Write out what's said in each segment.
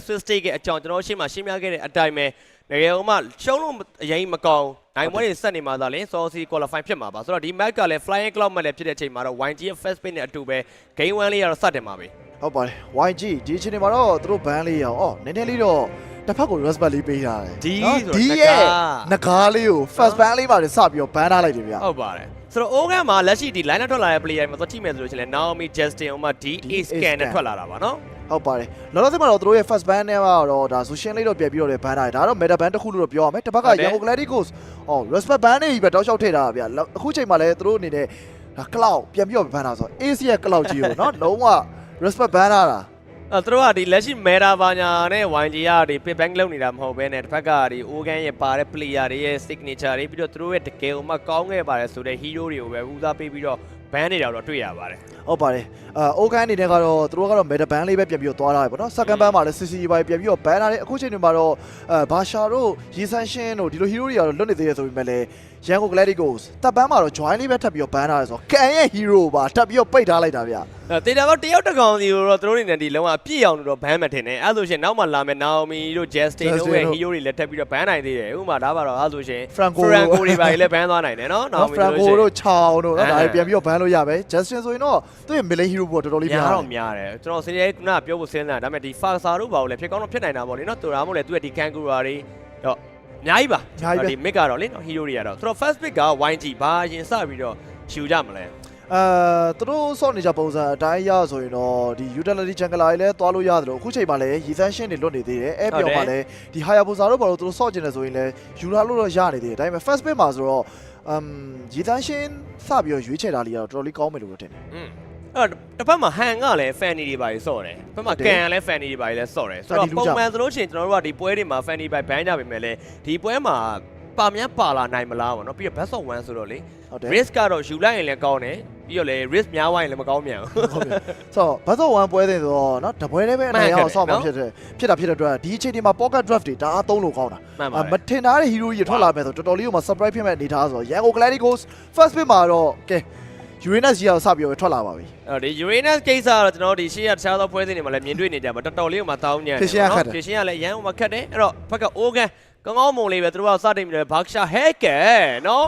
Swiss State ရဲ့အကြောင်းကျွန်တော်ရှင်းမှာရှင်းပြခဲ့တဲ့အတိုင်းပဲငယ်ဦးမှရှုံးလို့အရင်မကောင်းနိုင်ပွဲတွေဆက်နေမှာသာလေ Saucy qualify ဖြစ်မှာပါဆိုတော့ဒီ match ကလည်း Flying Cloud မှလည်းဖြစ်တဲ့အချိန်မှာတော့ YG ရဲ့ first pick နဲ့အတူပဲ game 1လေးကတော့စတင်ပါပြီဟုတ်ပါတယ် YG ဒီအချိန်မှာတော့သူတို့ဘန်းလေးရအောင်နည်းနည်းလေးတော့တစ်ဖက်ကို respect လေးပေးထားတယ်ဒီရဲ့ငကားလေးကို first ban လေးပါစပြီးတော့ဘန်းထားလိုက်တယ်ဗျာဟုတ်ပါတယ်ဆိုတော့ Ogan မှာလက်ရှိဒီ line ထွက်လာတဲ့ player တွေမှာသွားကြည့်မယ်ဆိုလို့ရှိရင် Naomi Justin ဥမာ DA scan နဲ့ထွက်လာတာပါနော်ဟုတ်ပါတယ်လောလောဆယ်မှာတော့သူတို့ရဲ့ first ban နဲ့ကတော့ဒါဆိုရှင်းလေးတော့ပြန်ပြီးတော့လည်းဘန်းထားတယ်ဒါတော့ meta ban တစ်ခုလို့တော့ပြောရမယ်တစ်ဖက်က Young Galacticos respect ban နဲ့ပဲတောက်လျှောက်ထည့်ထားတာဗျာအခုချိန်မှာလည်းသူတို့အနေနဲ့ဒါ cloud ပြန်ပြီးတော့ဘန်းထားဆိုတော့ AC ရဲ့ cloud ကြီးကိုနော်လုံးဝ respect ban ထားတာသူတို့ကဒီလက်ရှိ meta ဘာညာနဲ့ YG ကဒီ pick bank လုပ်နေတာမဟုတ်ဘဲနဲ့တစ်ဖက်ကဒီ Ogan ရဲ့ပါတဲ့ player တွေရဲ့ signature တွေပြီးတော့သူတို့ရဲ့တကယ်ဥမာကောင်းခဲ့ပါတယ်ဆိုတဲ့ hero တွေကိုပဲဦးစားပေးပြီးတော့ ban နေတာတော့တွေ့ရပါတယ်ဟုတ်ပါတယ်Ogan အနေနဲ့ကတော့သူတို့ကတော့ meta ban လေးပဲပြန်ပြီးတော့သွားထားတယ်ပေါ့နော် second ban မှာလည်း CC ပဲပြန်ပြီးတော့ ban ထားတယ်အခုချိန်တွေမှာတော့ဘာရှာတို့ရီဆန်ရှင်းတို့ဒီလို hero တွေကတော့လွတ်နေသေးတယ်ဆိုပေမဲ့လည်းရန်ကုန် Galacticos တပ်ပန်းမှာတော့ join လေးပဲထပ်ပြီးတော့ ban ထားတယ်ဆိုတော့ကန်ရဲ့ hero ပါထပ်ပြီးတော့ပိတ်ထားလိုက်တာဗျတေတာတော့တယောက်တစ်ကောင်စီကိုတော့သူတို့နေနဲ့ဒီလုံးဝအပြည့်အောင်လို့တော့ ban မှတင်တယ်အဲ့ဆိုရှင်နောက်မှလာမယ် Naomi တို့ Justin တို့ရဲ့ hero တွေလည်းထပ်ပြီးတော့ ban နိုင်သေးတယ်ဥပမာဒါပါတော့အဲ့ဆိုရှင် Franco တွေပါလည်း ban သွားနိုင်တယ်နော် Naomi တို့ Franco တို့ချောင်းတို့နော်ဒါတွေပြန်ပြီးတော့ ban လို့ရပဲ Justin ဆိုရင်တော့သူ့ရဲ့ main hero ပေါ်တော်တော်လေးများတော့များတယ်ကျွန်တော်စနေကပြောဖို့စဉ်းစားဒါပေမဲ့ဒီ Farsa တို့ဘာလို့လဲဖြစ်ကောင်းတော့ဖြစ်နိုင်တာပေါ့လေနော်သူဒါမှမဟုတ်လေသူရဲ့ဒီ Kangaroo တွေတော့အများကြီးပါဒီ mid ကတော့လေနော် hero တွေကတော့ဆိုတော့ first pick က YG ဘာရင်စပြီးတော့ယူကြမလဲသူတို့ဆော့နေကြပုံစံအတိုင်းရဆိုရင်တော့ဒီ utility jungler တွေလည်းသွားလို့ရတယ်လို့အခုချိန်မှာလည်းရီဆန်ရှင်းတွေလွတ်နေသေးတယ်အဲ့ပြောမှာလည်းဒီ Hayabusa တို့ဘာလို့သူတို့ဆော့ကျင်တယ်ဆိုရင်လည်းယူလာလို့တော့ရနေသေးတယ်ဒါပေမဲ့ first pick မှာဆိုတော့ရီဆန်ရှင်းစပြီးတော့ရွေးချယ်တာလေးကတော့တော်တော်လေးကောင်းမယ်လို့ထင်တယ်အဲ့တစ်ဖက်မှာဟန်ကလည်း fanny တွေပါကြီးစော့တယ်တစ်ဖက်မှာကန်ကလည်း fanny တွေပါကြီးလည်းစော့တယ်ဆိုတော့ပုံမှန်ဆိုလို့ရှိရင်ကျွန်တော်တို့ကဒီပွဲတွေမှာ fanny ပဲဘန်းကြပါမယ်လေဒီပွဲမှာပါများပါလာနိုင်မလားပေါ့နော်ပြီးတော့ best of 1ဆိုတော့လေ risk ကတော့ယူလိုက်ရင်လည်းကောင်းတယ်ပြီးတော့လေ risk များသွားရင်လည်းမကောင်းမြန်ဘူးဟုတ်ပြီဆိုတော့ best of 1ပွဲတဲ့ဆိုတော့နော်တပွဲလေးပဲအနိုင်အောင်ဆော့မှာဖြစ်တဲ့အတွက်ဒီအချိန်ဒီမှာ pocket draft တွေဒါအားသုံးလို့ကောင်းတာမထင်ထားတဲ့ hero ကြီးထွက်လာမယ်ဆိုတော်တော်လေးကိုမှ surprise ဖြစ်မဲ့အနေထားဆိုတော့ Yango Galacticos first pick မှာတော့ကဲUranus ကြီးအောင်စပြီးတော့ထွက်လာပါပြီဒီ Uranus ကိစ္စကတော့ကျွန်တော်ဒီရှေ့ရတခြားသောပွဲစဉ်တွေမှာလည်းမြင်တွေ့နေကြပါတော်တော်လေးကိုမှတောင်းညံ့တယ်နော်ဖြည့်ရှင်းရလဲရန်ဟိုမှာခက်တယ်အဲ့တော့ဘက်က Ogan ကောင်းကောင်းမုံလေးပဲသူတို့ကစတင်ပြီးတော့ Baksha Hacker နော်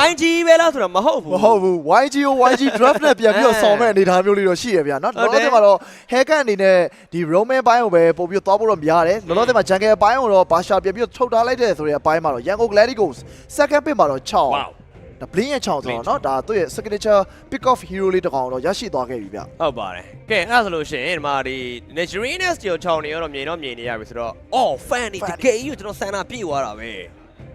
YG ပဲလားဆိုတော့မဟုတ်ဘူး YG ကို YG draft နဲ့ပြန်ပြီးတော့ဆောင်းမဲ့အနေထားမျိုးလေးတော့ရှိရဗျာနော်လောလောဆယ်မှာတော့ Hacker အနေနဲ့ဒီ Roman ဘိုင်းကိုပဲပို့ပြီးသွားဖို့တော့များတယ်လောလောဆယ်မှာ Jungle ဘိုင်းကိုတော့ Baksha ပြန်ပြီးတော့ထုတ်ထားလိုက်တဲ့ဆိုတဲ့အပိုင်းမှာတော့ Yango Galacticos second pick မှာတော့6ဒါ Blink ရဲ့6ဆိုတော့เนาะဒါသူ့ရဲ့ signature pick off hero လေးတစ်ကောင်တော့ရရှိသွားခဲ့ပြီဗျဟုတ်ပါတယ်ကဲအဲ့ဒါဆိုလို့ရှိရင်ဒီမှာဒီ Uranus ကို6နေရောတော့မြင်နေရပြီဆိုတော့ Fanny တကယ်ကြီးကိုကျွန်တော်စန္ဒပြည့်သွားတာပ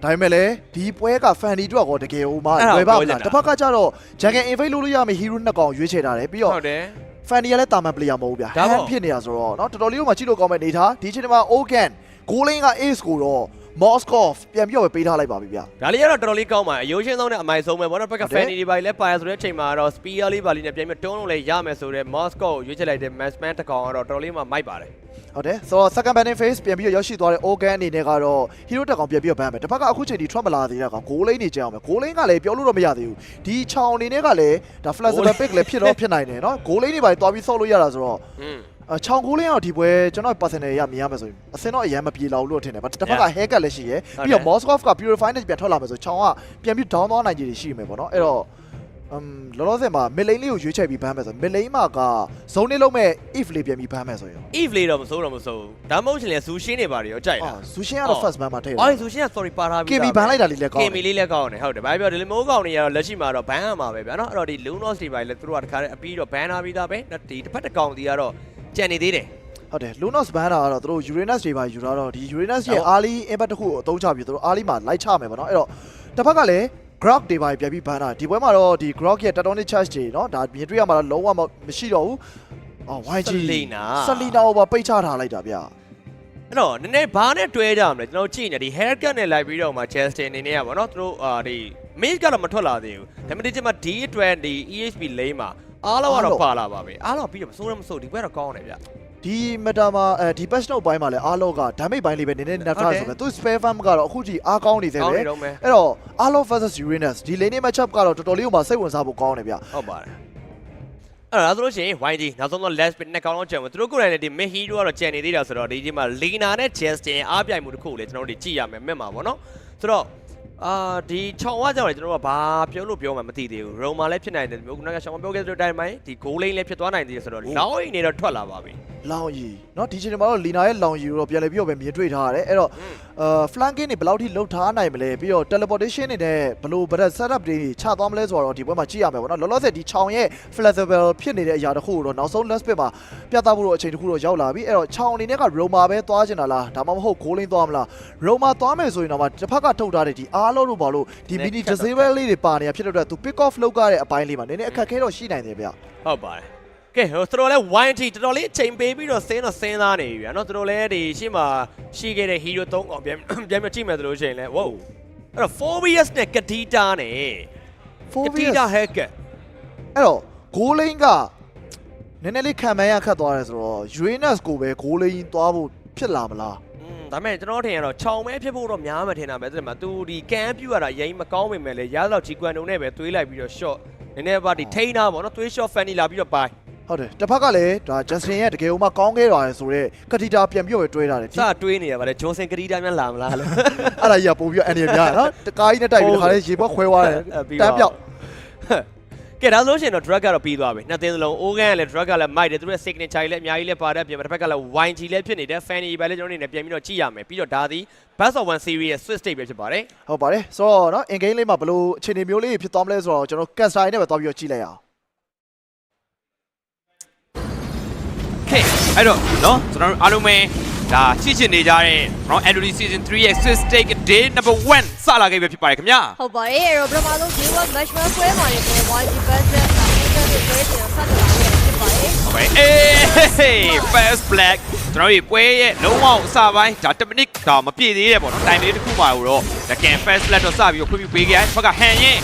ဲဒါပေမဲ့လည်းဒီပွဲက Fanny တို့ကတကယ်ဟိုမှာလွယ်ပါမလားတစ်ဖက်ကကျတော့ Jungle invade လုပ်လို့ရမယ့် hero နှစ်ကောင်ရွေးချယ်ထားတယ်ပြီးတော့ဟုတ်တယ် Fanny ကလည်းတာမန် player မဟုတ်ဗျာ hand ဖြစ်နေတာဆိုတော့เนาะတော်တော်လေးကိုမှကြည့်လို့ကောင်းမဲ့အနေထားဒီချိန်မှာ Ogan goal line က ace ကိုတော့Moskov ပြန်ပြီးတော့ပေးထားလိုက်ပါပြီဗျ။ဒါလေးကတော့တော်တော်လေးကောင်းပါအယိုးရှင်းဆုံးနဲ့အမိုက်ဆုံးပဲဘောနော်ဘက်က Fanny တွေပါလည်းပါရဆိုတဲ့အချိန်မှာတော့ spear လေးပါလေးနဲ့ပြန်ပြီးတွန်းလို့လည်းရမယ်ဆိုတော့ Moskov ကိုရွေးချယ်လိုက်တဲ့ Matchman တစ်ကောင်ကတော့တော်တော်လေးမှမိုက်ပါတယ်။ဟုတ်တယ်ဆိုတော့ second banning phase ပြန်ပြီးတော့ရောက်ရှိသွားတဲ့ Ogan အနေနဲ့ကတော့ hero တစ်ကောင်ပြန်ပြီးတော့ဘန်းမယ်။တစ်ဖက်ကအခုချိန်ဒီ trap မလာသေးတဲ့ကောင် goal line နေကြအောင်မယ်။ goal line ကလည်းပြောလို့တော့မရသေးဘူး။ဒီချောင်းအနေနဲ့ကလည်းဒါ flexible pick လည်းဖြစ်နိုင်တယ်နော်။ goal line တွေပါသွားပြီးဆော့လို့ရတာဆိုတော့ချောင်းကိုလင်းအောင်ဒီပွဲကျွန်တော် personal ရမြင်ရမယ်ဆိုရင်အစင်တော့အရင်မပြေလောက်လို့ထင်တယ်။တစ်ဖက်က haircut လည်းရှိရယ်ပြီးတော့ Moskov က purify နဲ့ပြန်ထွက်လာမယ်ဆိုချောင်းကပြန်ပြီး down သွားနိုင်ခြေရှိမယ်ပေါ့နော်။အဲ့တော့လောလောဆယ်မှာ mid lane လေးကိုရွေးချယ်ပြီးဘန်းမယ်ဆို mid lane မှာက zone လေးလုံးမဲ့ if လေးပြန်ပြီးဘန်းမယ်ဆိုရင် if လေးတော့မစိုးဒါမှမဟုတ်ရှင်လေ Zushin တွေပါရောကြိုက်တာ Zushin ကတော့ first ban မှာထည့်တယ်Zushin က sorry ပါထားပြီး KB ဘန်းလိုက်တာလေးလည်းကောင်းတယ် KB လေးလည်းကောင်းတယ်ဟုတ်တယ်ဘာပြောဒီလိုမျိုးကောင်းနေရတော့လက်ရှိမှာတော့ဘန်းရမှာပဲဗျာနော်အဲ့တော့ဒီ Lunos တွေပါလေသူတို့ကတခါတည်းအပြီးတော့ဘန်းထားပြီးသားပဲဒီတစ်ဖက်တစ်ကောင်တီကတော့ကြံနေသေးတယ်ဟုတ်တယ် Lunos ဘန်းတာကတော့သူတို့ Uranus တွေပါယူလာတော့ဒီ Uranus ရဲ့ early impact တစ်ခုကိုအသုံးချပြီးသူတို့ early မှာလိုက်ချမယ်ပေါ့နော်အဲ့တော့တစ်ဖက်ကလည်း Grok တွေပါပြန်ပြီးဘန်းတာဒီပွဲမှာတော့ဒီ Grok ရဲ့ Tectonic Charge တွေเนาะဒါမြင်တွေ့ရမှာတော့လုံးဝမရှိတော့ဘူးYG Selena ကိုပါပိတ်ချထားလိုက်တာဗျအဲ့တော့နည်းနည်းဘာနဲ့တွဲကြမလဲကျွန်တော်ကြည့်နေဒီ haircut နဲ့လိုက်ပြီးတော့မှ Justin အနေနဲ့ကပေါ့နော်သူတို့ဒီ Mage ကတော့မထွက်လာသေးဘူးဒါပေမဲ့ဒီမှာ D20 EHP lane မှာအားလုံးကတော့ပါလာပါပဲအားလုံးပြီးတော့မစိုးဒီပွဲတော့ကောင်းတယ်ဗျဒီ meta မှာဒီ patch note ဘိုင်းမှာလည်းအားလုံးက damage ဘိုင်းလေးပဲနည်းနည်းနက်ထားဆိုပဲသူ spare farm ကတော့အခုကြီးအားကောင်းနေသေးတယ်အဲ့တော့အားလုံး versus Uranus ဒီ lane matchup ကတော့တော်တော်လေးကိုမှစိတ်ဝင်စားဖို့ကောင်းတယ်ဗျဟုတ်ပါတယ် အဲ့ဒါဆိုလို့ရှိရင် YG နောက်ဆုံးတော့ last bit နဲ့ကောင်းတော့ကြံမယ်သူတို့ကိုယ်တိုင်လည်းဒီ mid hero ကတော့ကြံနေသေးတာဆိုတော့ဒီမှာ Lina နဲ့ Justin အားပြိုင်မှုတစ်ခုကိုလည်းကျွန်တော်တို့ကြည့်ရမယ်မြတ်မှာပေါ့နော်ဆိုတော့ဒီ6ဝါကြောင့်လည်းကျွန်တော်တို့ကဘာပြောမှမသိသေးဘူး Roma လည်းဖြစ်နိုင်တယ်မျိုးခုနကရှောင်းပြောခဲ့တဲ့အတိုင်းဒီ goal line လည်းဖြစ်သွားနိုင်သေးတယ်ဆိုတော့လောင်းအိနေတော့ထွက်လာပါပြီလောင်ရီเนาะဒီချိန်မှာတော့လီနာရဲ့လောင်ရီကိုတော့ပြန်လဲပြီးတော့ပဲမြင်တွေ့ထားရတယ်အဲ့တော့flanking တွေဘယ်လောက်ထိလှုပ်ထားနိုင်မလဲပြီးတော့ teleportation တွေနဲ့ဘယ်လို setup တွေချသွားမလဲဆိုတော့ဒီပွဲမှာကြည့်ရမယ်ပေါ့နော်လောလောဆယ်ဒီချောင်ရဲ့ flexible ဖြစ်နေတဲ့အရာတစ်ခုကိုတော့နောက်ဆုံး last bit မှာပြသဖို့တော့အချိန်တစ်ခုတော့ရောက်လာပြီအဲ့တော့ချောင်အနေနဲ့က Roma ပဲသွားချင်တာလားဒါမှမဟုတ် goal line သွားမလား Roma သွားမယ်ဆိုရင်တော့တစ်ဖက်ကထုတ်ထားတဲ့ဒီအားလုံးလို့ပါလို့ဒီ mini disable လေးတွေပါနေတာဖြစ်တဲ့အတွက်သူ pick off လုပ်ရတဲ့အပိုင်းလေးမှာနည်းနည်းအခက်ခဲတော့ရှိနိုင်တယ်ဗျဟုတ်ပါတယ်ကဲဟိုသူတို့လည်း YT တော်တော်လေးအချိန်ပေးပြီးတော့စဉ်းစားနေပြီဗျာနော်သူတို့လည်းဒီရှေ့မှာရှိခဲ့တဲ့ hero 3အောင်ပြန်ကြည့်မယ်ဆိုလို့ရှိရင်လည်း wow အဲ့တော့ 4BS နဲ့ Kadita နဲ့ Kadita hacker အဲ့တော့ goal line ကနည်းနည်းလေးခံမှန်းရခတ်သွားတယ်ဆိုတော့ Uranus ကိုပဲ goal line သွားဖို့ဖြစ်လာမလားဒါပေမဲ့ကျွန်တော်ထင်ရတော့6မဲဖြစ်ဖို့တော့များမှထင်တာပဲတဲ့မှာသူဒီကန်ပြူရတာရိမ့်မကောင်းပေမဲ့လည်းရတော့ G-Quan တုံနဲ့ပဲသွေးလိုက်ပြီးတော့ shot နည်းနည်းပါဒီထိန်းတာပေါ့နော်သွေး shot Fanny လာပြီးတော့ပိုင်းဟုတ်တယ်တစ်ဖက်ကလည်းဒါ Justin ရဲ့တကယ်မှကောင်းခဲ့ပါတယ်ဆိုတော့ကတိတာပြန်ပြီးတော့တွဲထားတယ်စတွေးနေရပါတယ် Johnson ကတိတာများလာမလားလို့အဲ့ဒါကြီးကပို့ပြီးတော့ အနေများနော်တကားကြီးနဲ့တိုက်ပြီးတခါလေးရေဘွက်ခွဲသွားတယ်တန်းပြောက်ကဲဒါဆိုရှင်တော့ drug ကတော့ပြီးသွားပြီနှစ်သင်းစလုံး organ ကလည်း drug ကလည်း mic တယ်သူတို့ signature လည်းအများကြီးလည်းပါတဲ့ပြင်တစ်ဖက်ကလည်း YG လည်းဖြစ်နေတဲ့ Fanny ပဲလည်းကျွန်တော်အနေနဲ့ပြန်ပြီးတော့ကြည့်ရမယ်ပြီးတော့ဒါသည် Best of One Series ရဲ့ Swiss State ပဲဖြစ်ပါတယ်ဟုတ်ပါတယ်ဆိုတော့နော် in game လေးမှာဘယ်လိုအခြေအနေမျိုးလေးဖြစ်သွားမလဲဆိုတော့ကျွန်တော် caster နဲ့ပဲသွားပြီးတော့ကြည့်လိုက်အောင်အဲ့တော့နော်ကျွန်တော်တို့အားလုံးပဲဒါချစ်ချင်နေကြတဲ့နော် Anthony Season 3ရဲ့ Swiss Stake Day number 1စလာခဲ့ပဲဖြစ်ပါတယ်ခင်ဗျာဟုတ်ပါတယ်အဲ့တော့ပထမဆုံး Day 1 match မှာပွဲမှာနေတဲ့ YG Best အမေရိကန်တွေပွဲချင်ဆက်လာခဲ့ဖြစ်ပါတယ်ဟုတ်ပါအေး First Black ကျွန်တော်တို့ပွဲရဲ့လုံးဝအစပိုင်းဒါ10မိနစ်ဒါမပြည့်သေးတဲ့ပေါ့နော်တိုင်လေးတစ်ခုမှတော့ဒါကန် First Black တော့စပြီးတော့ခွင့်ပြုပေးခဲ့တယ်ဘက်ကဟန်ရဲ့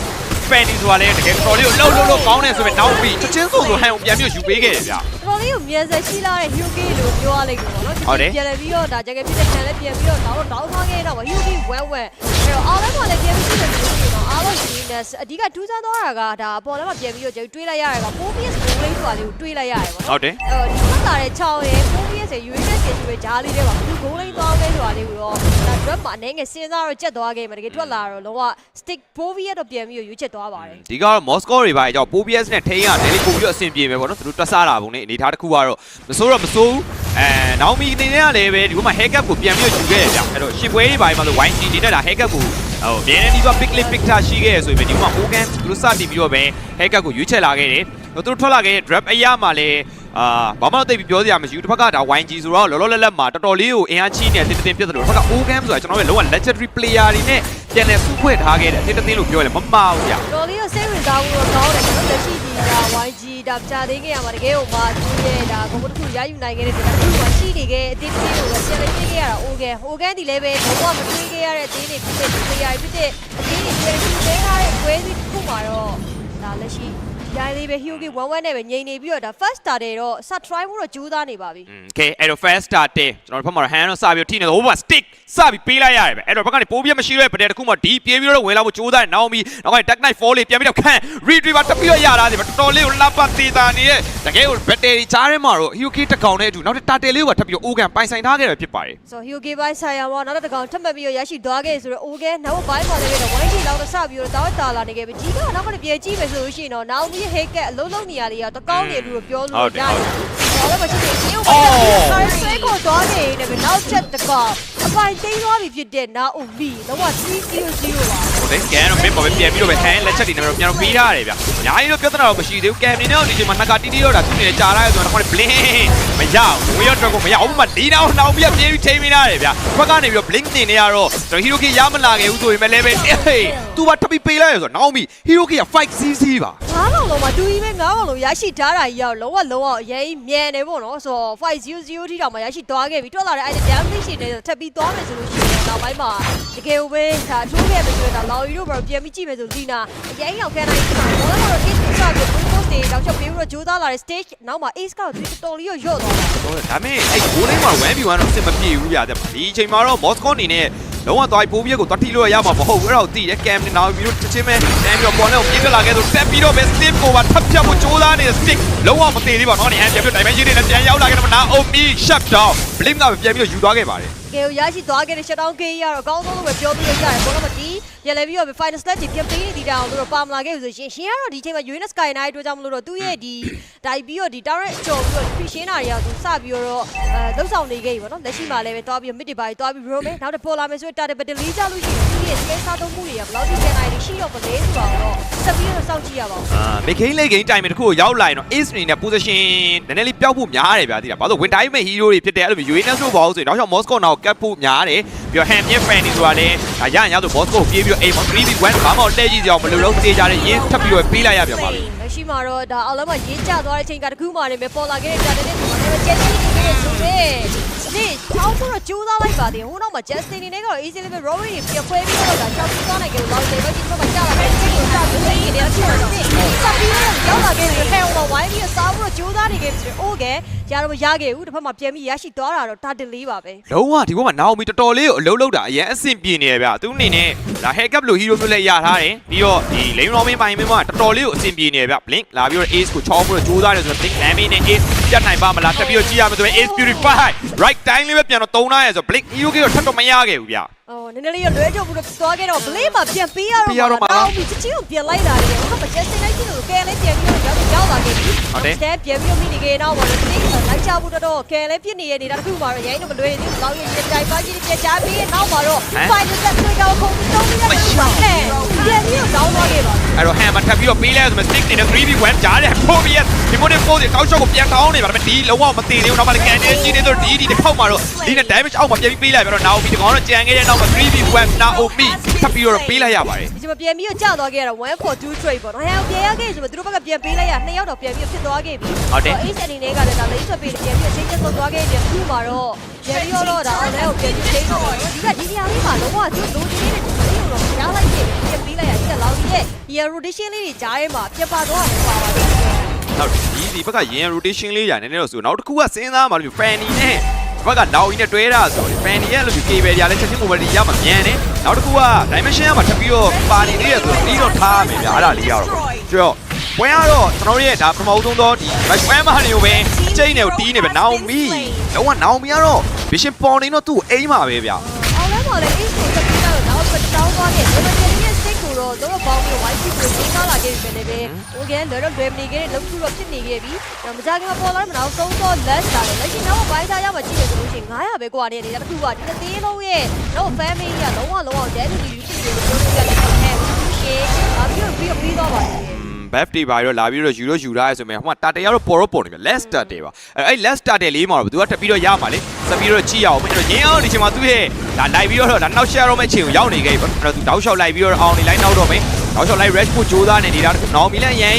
Fanny ဆိုတာလည်းတကယ်တော်လေးကိုလှုပ်ကောင်းနေဆိုပေမဲ့နောက်ပြီးချက်ချင်းဆိုဟန်ကိုပြန်ပြီးယူပေးခဲ့တယ်ဗျာတော်လေးကိုမြန်ဆက်ရှိလာတဲ့ Hyuki လို့ပြောရလိမ့်မယ်ပေါ့နော်ပြန်လဲပြီးတော့ဒါ jacket ဖြစ်တဲ့ခံလည်းပြန်ပြီးတော့တောင်းထားခဲ့တော့ Hyuki ဝဲအဲ့တော့အားလုံးကလည်းပြန်ပြီးရှိတယ်ဆိုတော့အားလုံးဒီနဲ့အဓိကထူးခြားသွားတာကဒါအပေါ်လည်းမှပြန်ပြီးတော့တွေးလိုက်ရတယ်က 4PS ကိုလေးဆိုတာလေးကိုတွေးလိုက်ရတယ်ပေါ့နော်ဟုတ်တယ်ဒီမှာလာတဲ့6ရဲ့ 4PS ရဲ့ Uranus ရဲ့ဆိုပဲဂျားလေးတွေပါဘူးဂိုးလေးသွားခဲ့ဆိုတာလေးကိုတော့ဒါ drop မှာအနေငယ်စဉ်းစားတော့ကြက်သွားခဲ့မှာတကယ်ထွက်လာတော့လုံးဝ stick 4PS တော့ပြန်ပြီးရွေးချက်သွားပါတယ်ဒီကတော့ Moscow တွေပါကြောင့် 4PS နဲ့ထိန်းရတယ်လေပို့ပြီးတော့အဆင်ပြေမယ်ပေါ့နော်သူတို့တွက်စားတာပုံနဲ့အနေထားတစ်ခုကတော့မစိုးဘူးနောက်မီအနေနဲ့ကလည်းပဲဒီမှာ haircut ကိုပြန်ပြီးတော့ယူခဲ့ရကြအဲ့တော့ရှင်ပွဲတွေပါမှဆို YG နေနဲ့ဒါ haircut ကိုအမြဲတမ်းဒီက big clip picture ရှိခဲ့ရဆိုရင်ဒီမှာ organ သူတို့စတင်ပြီးတော့ပဲ haircut ကိုရွေးချက်လာခဲ့တယ်သူတို့ထွက်လာခဲ့တဲ့ drop အရာမှာလည်းဘာမှတော့သိပြီးပြောစရာမရှိဘူးတစ်ဖက်ကဒါ YG ဆိုတော့လောလောလတ်လတ်မှာတော်တော်လေးကိုအင်အားကြီးနေတဲ့တင်းပြတ်တယ်လို့တစ်ဖက်က organ ဆိုတာကျွန်တော်တို့လုံးဝ legendary player တွေနဲ့ပြန်လဲစုဖွဲ့ထားခဲ့တဲ့အတင်းလို့ပြောရလဲမမှားဘူးကြာတော်လေးကိုစိတ်ဝင်စားမှုတော့ကောင်းတယ်ကျွန်တော်လက်ရှိဒီဒါ YG ဒါကြာသေးခဲ့ရမှာတကယ်ကိုမှသူရဲ့ဒါဘုံတစ်ခုရယူနိုင်ခဲ့တဲ့ဒီတစ်ခုမှရှိနေခဲ့အတင်းကိုပဲဆက်လက်ပြေးခဲ့ရတာ organ ဒီလည်းပဲတော့မတွေးခဲ့ရတဲ့အတင်းတွေဖြစ်တဲ့ player ဖြစ်တဲ့အတင်းတွေပြန်ပြီးပေးထားတဲ့ပွဲစီတစ်ခုမှာတော့ဒါလက်ရှိရိုင်းလေးပဲ Hyuki 1-1နဲ့ပဲငြိမ်နေပြီးတော့ဒါ first star တွေတော့စ try ဖို့တော့ကြိုးစားနေပါပြီ။ Okay အဲ့တော့ first star တဲ့ကျွန်တော်တို့ဘက်မှာတော့ hand တော့စပြီးထိနေတော့ဟိုဘက် stick စပြီးပေးလိုက်ရတယ်ပဲ။အဲ့တော့ဘက်ကနေပိုးပြတ်မရှိတော့တဲ့တစ်ခုမှဒီပြေးပြီးတော့ဝင်လာဖို့ကြိုးစားနေနောက်ပြီးနောက်ကနေ dark knight fall လေးပြန်ပြီးတော့ခံ retriever တက်ပြီးတော့ရတာဒီမှာတော်တော်လေးကိုလှပသေးတာနေတဲ့တကယ်ကို battery ချားထဲမှာတော့ Hyuki တစ်ကောင်နဲ့အတူနောက်တစ် turtle လေးကိုထပ်ပြီးတော့ organ ပိုင်ဆိုင်ထားခဲ့တယ်ဖြစ်ပါတယ်။ So Hyuki ပိုင်ဆိုင်ရပါနောက်တစ်ကောင်ထပ်မှတ်ပြီးတော့ရရှိသွားခဲ့ဆိုတော့ organ နောက်ဘိုင်းပေါ်လည်းတော့ YG လောက်တော့စပြီးတော့တာလာနေခဲ့ပြီ။ဒီကနောက်ကနေပြေးကြည့်မယ်ဆိုလို့ရှိရင်တော့နောက်ပြီး haircut အလုံးလုံးနေရာလေးတော့တကောင်းနေလို့ပြောလို့ရတယ်။ဘာလို့မချစ်နေ။အော်ဆွဲကိုသွားနေတယ်ပဲနောက်ချက်တကောအပိုင်သိမ်းသွားပြီဖြစ်တဲ့နာအူမီတော့300ပါဟုတ်တယ်ကဲတော့မင်းပေါ်ပဲပြန်ပြီးတော့ပဲဟန်လက်ချက်တွေနဲ့တော့ပြန်တော့ပြီးထားရတယ်ဗျာအများကြီးတော့ပြဿနာတော့မရှိသေးဘူးကဲမင်းတော့ဒီချိန်မှာနှစ်ကတီးတီးတော့ဒါသူ့နေကြာလာရဆိုတော့ဘလင်းမရဘူးဝေးတော့ကိုမရဘူးမှဒီနောက်ပြီးပြေးပြီးထိမိထားတယ်ဗျာဘက်ကနေပြီးတော့ blink နေနေရတော့ကျွန်တော် Hyuki ရမလာခဲ့ဘူးဆိုရင်လည်းပဲသူကထပ်ပြီးပေးလိုက်ရဆိုတော့နောက်ပြီး Hyuki က 5cc ပါ9ကောင်လုံးမှာတူကြီးပဲ9ကောင်လုံးရရှိထားတာကြီးရောက်လုံးဝအရေးမြန်နေပေါ့နော်ဆိုတော့500ထိတောင်မှရရှိသွားခဲ့ပြီတွက်လာတဲ့အဲ့ဒီ damage ရှိနေထပ်ပြီးသွားမယ်ဆိုလို့ရှိရင်နောက်ပိုင်းမှာတကယ်ကိုပဲဒါထိုးခဲ့မယ်ဆိုတော့လော်ရီတို့ဘာပြန်ပြီးကြည့်မယ်ဆိုလီနာအရင်ရောက်ခဲ့တိုင်းဘောလုံးကတော့ hit စပြီး post တွေတောက်ချက်ပေးပြီးတော့ဂျိုးသားလာတဲ့ stage နောက်မှာ ace ကတော်လေးရော့သွားတာဒါပေမဲ့အဲ့ goal line မှာ 1v1 တော့အဆင်မပြေဘူးဗျာတဲ့ဒီအချိန်မှာတော့ Moscow အနေနဲ့ လုံးဝသွားပိုးပြက်ကိုသွားထိလို့ရမှာမဟုတ်ဘူးအဲ့တော့သိတယ်ကမ်နဲ့နောက်ပြီးတော့တစ်ချင်းပဲတန်းပြီးတော့ပေါ်နဲ့ကိုပြေးတက်လာခဲ့ဆိုတက်ပြီးတော့ပဲ stick ကိုပါထပ်ဖြတ်ဖို့ကြိုးစားနေတဲ့ stick လုံးဝမသေးသေးပါတော့ဒီဟန်ပြန်ပြီး dimension တွေနဲ့ပြန်ရောက်လာခဲ့တော့နာအိုမီ shut down blink ကပြန်ပြီးတော့ယူသွားခဲ့ပါတယ် ကဲရရှိသွားခဲ့တဲ့ shutdown game ရတော့အကောင်းဆုံးလို့ပဲပြောပြီးရရတယ်ဘောလုံးမတီးရလဲပြီးတော့ final stage ပြန်ပေးနေဒီတောင်တို့ပါမလာခဲ့ဆိုရှင်ကတော့ဒီချိန်မှာ Uranus Sky Knight တို့ကြောင့်မလို့တော့သူ့ရဲ့ဒီတိုက်ပြီးတော့ဒီ turret ကျော်ပြီးတော့ fishing တာတွေကသူစပြီးတော့လုံဆောင်နေခဲ့ပြီပေါ့နော်လက်ရှိမှာလည်းပဲတွားပြီး mid တွေပါတွားပြီး roam နောက်တစ်ပေါ်လာမယ်ဆိုရင် target battle လေးကြလို့ရှိရင်သူ့ရဲ့ space စားသုံးမှုတွေကဘယ်လောက်ထိပြန်နိုင်လဲရှိတော့မလဲဆိုတော့ဆက်ပြီးတော့စောင့်ကြည့်ရပါဦး မိခိန်းလေးဂိမ်းတိုင်မယ်တခုကိုရောက်လာရင်တော့ ace နေနဲ့ position နည်းနည်းလေးပျောက်ဖို့များတယ်ဗျာသိလားဘာလို့ဝင်တိုင်းမဲ့ hero တွေဖြစ်တယ်အဲ့လို Uranus တို့ပေါ့ဆိုရင်တော့ရှောင်း Moscow နောက်ကတ်ဖို့များတယ်ပြီးတော့ ham ရဲ့ fan တွေဆိုတာလည်းဒါရရင်ရဆို Moscow ပြေးပြီးတော့ aim 3v1 ဘာမှလဲကြည့်ကြအောင်မလို့တော့တေးကြတယ်ရင်းထပ်ပြီးတော့ပေးလိုက်ရပြန်ပါပြီလက်ရှိမှာတော့ဒါအော်လမှာရေးကျသွားတဲ့အချိန်ကတခုမှနေပဲပေါ်လာခဲ့တဲ့ target တွေမှာလည်းကျဲကျဲနေခဲ့ဆိုပဲဒီထောင်းတော့ကျိုးသားလိုက်ပါသေးဟိုနောက်မှာ Justin နေကတော့ easy လေးပဲ Rory တွေပြဖွဲပြီးတော့ဒါချောက်ပြီးသွားနိုင်ကြလို့တော့ဒီဘက်ကတော့ကြာလာတယ်ဒီကိုစပြီးနေတယ်ရှိတော့စပြီးရောက်လာခဲ့တယ်ဟဲ့ဟိုဝိုင်းပြီးစားဖို့ကျိုးသားနေခဲ့ဆိုအိုးကရတော့မရခဲ့ဘူးတစ်ဖက်မှာပြန်ပြီးရရှိသွားတာတော့ဒါတလေးပါပဲလုံးဝဒီဘက်မှာနာအိုမီတော်တော်လေးကိုအလုံးလုံးတာအရင်အဆင်ပြေနေရဗျသူအနေနဲ့ဒါ hack လို့ hero မျိုးလည်းရထားတယ်ပြီးတော့ဒီ lane roaming ပိုင်းမှာတော်တော်လေးကိုအဆင်ပြေနေရဗျ blink လာပြီးတော့ ace ကိုချောင်းပြီးတော့ကြိုးစားတယ်ဆိုတော့ blink damage နဲ့ ace ပြတ်နိုင်ပါမလားတက်ပြီးတော့ကြည့်ရမယ်ဆိုရင် ace purify right time လေးပဲပြန်တော့တုံးထားရဆို blink hero ကတော့ထပ်တော့မရခဲ့ဘူးဗျအော်နည်းနည်းလေးလွဲကြဘူးလို့သွားခဲ့တော့ blade မှာပြန်ပေးရတော့မှာတောင်းပြီးချင်းကိုပြန်လိုက်လာတယ်ဟိုမှာ Justin လိုက်ကြည့်လို့ကဲလည်းပြန်ပြီးတော့ရောက်လာခဲ့ပြီဟုတ်တယ်ပြန်ပြီးတော့မိနေခဲ့တော့ဘာလို့ blade မှာလိုက်ချဖို့တော့ကဲလည်းဖြစ်နေရနေတာတစ်ခုမှာတော့ရိုင်းတော့မလွယ်သေးဘူးကောင်းရင်ပြန်တိုင်းပါကြီးပြန်ချပြီးနောက်မှာတော့ final set တွေတော့ခုံတုံးပြီးတော့ပြန်ပြီးတော့တောင်းသွားခဲ့ပါအဲ့တော့ ham မှာထပ်ပြီးတော့ပေးလဲဆိုမှ stick နဲ့ 3v1 ကြားတယ် 4vs ဒီမိုနဲ့4တွေတောက်ရှော့ကိုပြန်တောင်းနေပါဒါပေမဲ့ဒီလုံးဝမသေးသေးဘူးနောက်မှလည်းကန်နေကြီးနေဆိုဒီတစ်ခေါက်မှာတော့ဒီနဲ့ damage အောက်မှာပြန်ပြီးပေးလိုက်ပြီးတော့ Naomi ဒီကောင်တော့ကြံခဲ့တဲ့နောက်မှာ 3v1 Naomi ထပ်ပြီးတော့ပေးလိုက်ရပါတယ်ဒီမှာပြန်ပြီးတော့ကြာသွားခဲ့ရတာ142 trade ပေါ့နော်ဟဲ့ပြန်ရခဲ့ဆိုတော့သူတို့ဘက်ကပြန်ပေးလိုက်ရနှစ်ယောက်တော့ပြန်ပြီးဖြစ်သွားခဲ့ပြီဟုတ်တယ် ace အနေနဲ့ကလည်းဒါလိမ့်ဆွပေးပြန်ပြီးချင်းချင်းသွားခဲ့တယ်ခုမှာတော့ပြန်ပြီးတော့ဒါအော်လဲကိုပြန်ပြီးချိန်တော့ဒီနေရာလေးမှာလုံးဝသူလိုချင်နေတဲ့ဒီလိုတော့ကြားလိုက်ခဲ့ပြန်ပေးလိုက်ရဒီကလောက်ကြီးရဲ့ year rotation လေးတွေကြားထဲမှာပြပါတော့ပါပါလိမ့်မယ်နောက်ဒီဘက်ကရင် rotation လေးညာနည်းနည်းတော့ဆိုနောက်တစ်ခုကစဉ်းစားမှလို့ Fanny နဲ့ဘက်ကနောက်ကြီးနဲ့တွဲတာဆိုတော့ Fanny ရဲ့လို့ cable တွေလည်းချက်ချင်း mobility ရမှာမြန်တယ်နောက်တစ်ခုက dimension မှာထပ်ပြီးတော့ပါနေသေးတယ်ဆိုတော့ပြီးတော့ထားမယ်ဗျာအဲ့ဒါလေးရတော့ဆိုတော့ပွဲကတော့ကျွန်တော်ရဲ့ဒါပထမဆုံးသောဒီ match ပွဲမှာနေကိုပဲအချိန်နဲ့တီးနေပဲ Naomi လုံးဝ Naomi ကတော့ vision ပေါ်နေတော့သူ့အိမ်မှာပဲဗျာအော်လဲပါလေ ace ကိုတက်ပြီးတော့နောက်ပတ်တောင်းသွားခဲ့တယ်ဒါပေမဲ့ stick ကိုတော့တော့ဘောင်းပြီး white ကိုပေးထားလာခဲ့ပြီပဲလေပဲဟိုကလွယ်တော့လွယ်မနေခဲ့တဲ့လုံးထူတော့ဖြစ်နေခဲ့ပြီမကြခင်ပေါ်လာမနောက်ဆုံးတော့ less လာတယ်လက်ရှိနောက်ပိုင်းသားရမှာကြည့်ရဆိုလို့ရှိရင်900ပဲကိုကနေနေတာတစ်ခုကဒီသေးလုံးရဲ့တော့ family ကလုံးဝဒဲလူလူဖြစ်နေလို့ပြောလို့ရတယ်ဟဲ့ရှေ့ပြီးတော့ပါတယ်buff တွေပါတော့လာပြီးတော့ယူထားရဆိုမယ်ဟိုမှာတာတေကတော့ပေါ်နေပြီ less start တွေပါအဲ့ less start တွေလေးမှာတော့ဘယ်သူကတက်ပြီးတော့ရမှာလေဆက်ပြီးတော့ကြည့်ရအောင်အဲ့တော့ရင်းအောင်ဒီချိန်မှာသူ့ရဲ့ဒါလိုက်ပြီးတော့ဒါနောက်ရှယ်တော့မဲ့ချိန်ကိုရောက်နေခဲ့ပြီအဲ့တော့သူတောက်လျှောက်လိုက်ပြီးတော့အောင်နေလိုက်နောက်တော့မယ်တောက်လျှောက်လိုက် rush ကိုကြိုးစားနေနေတာနော်မီလန်ရန်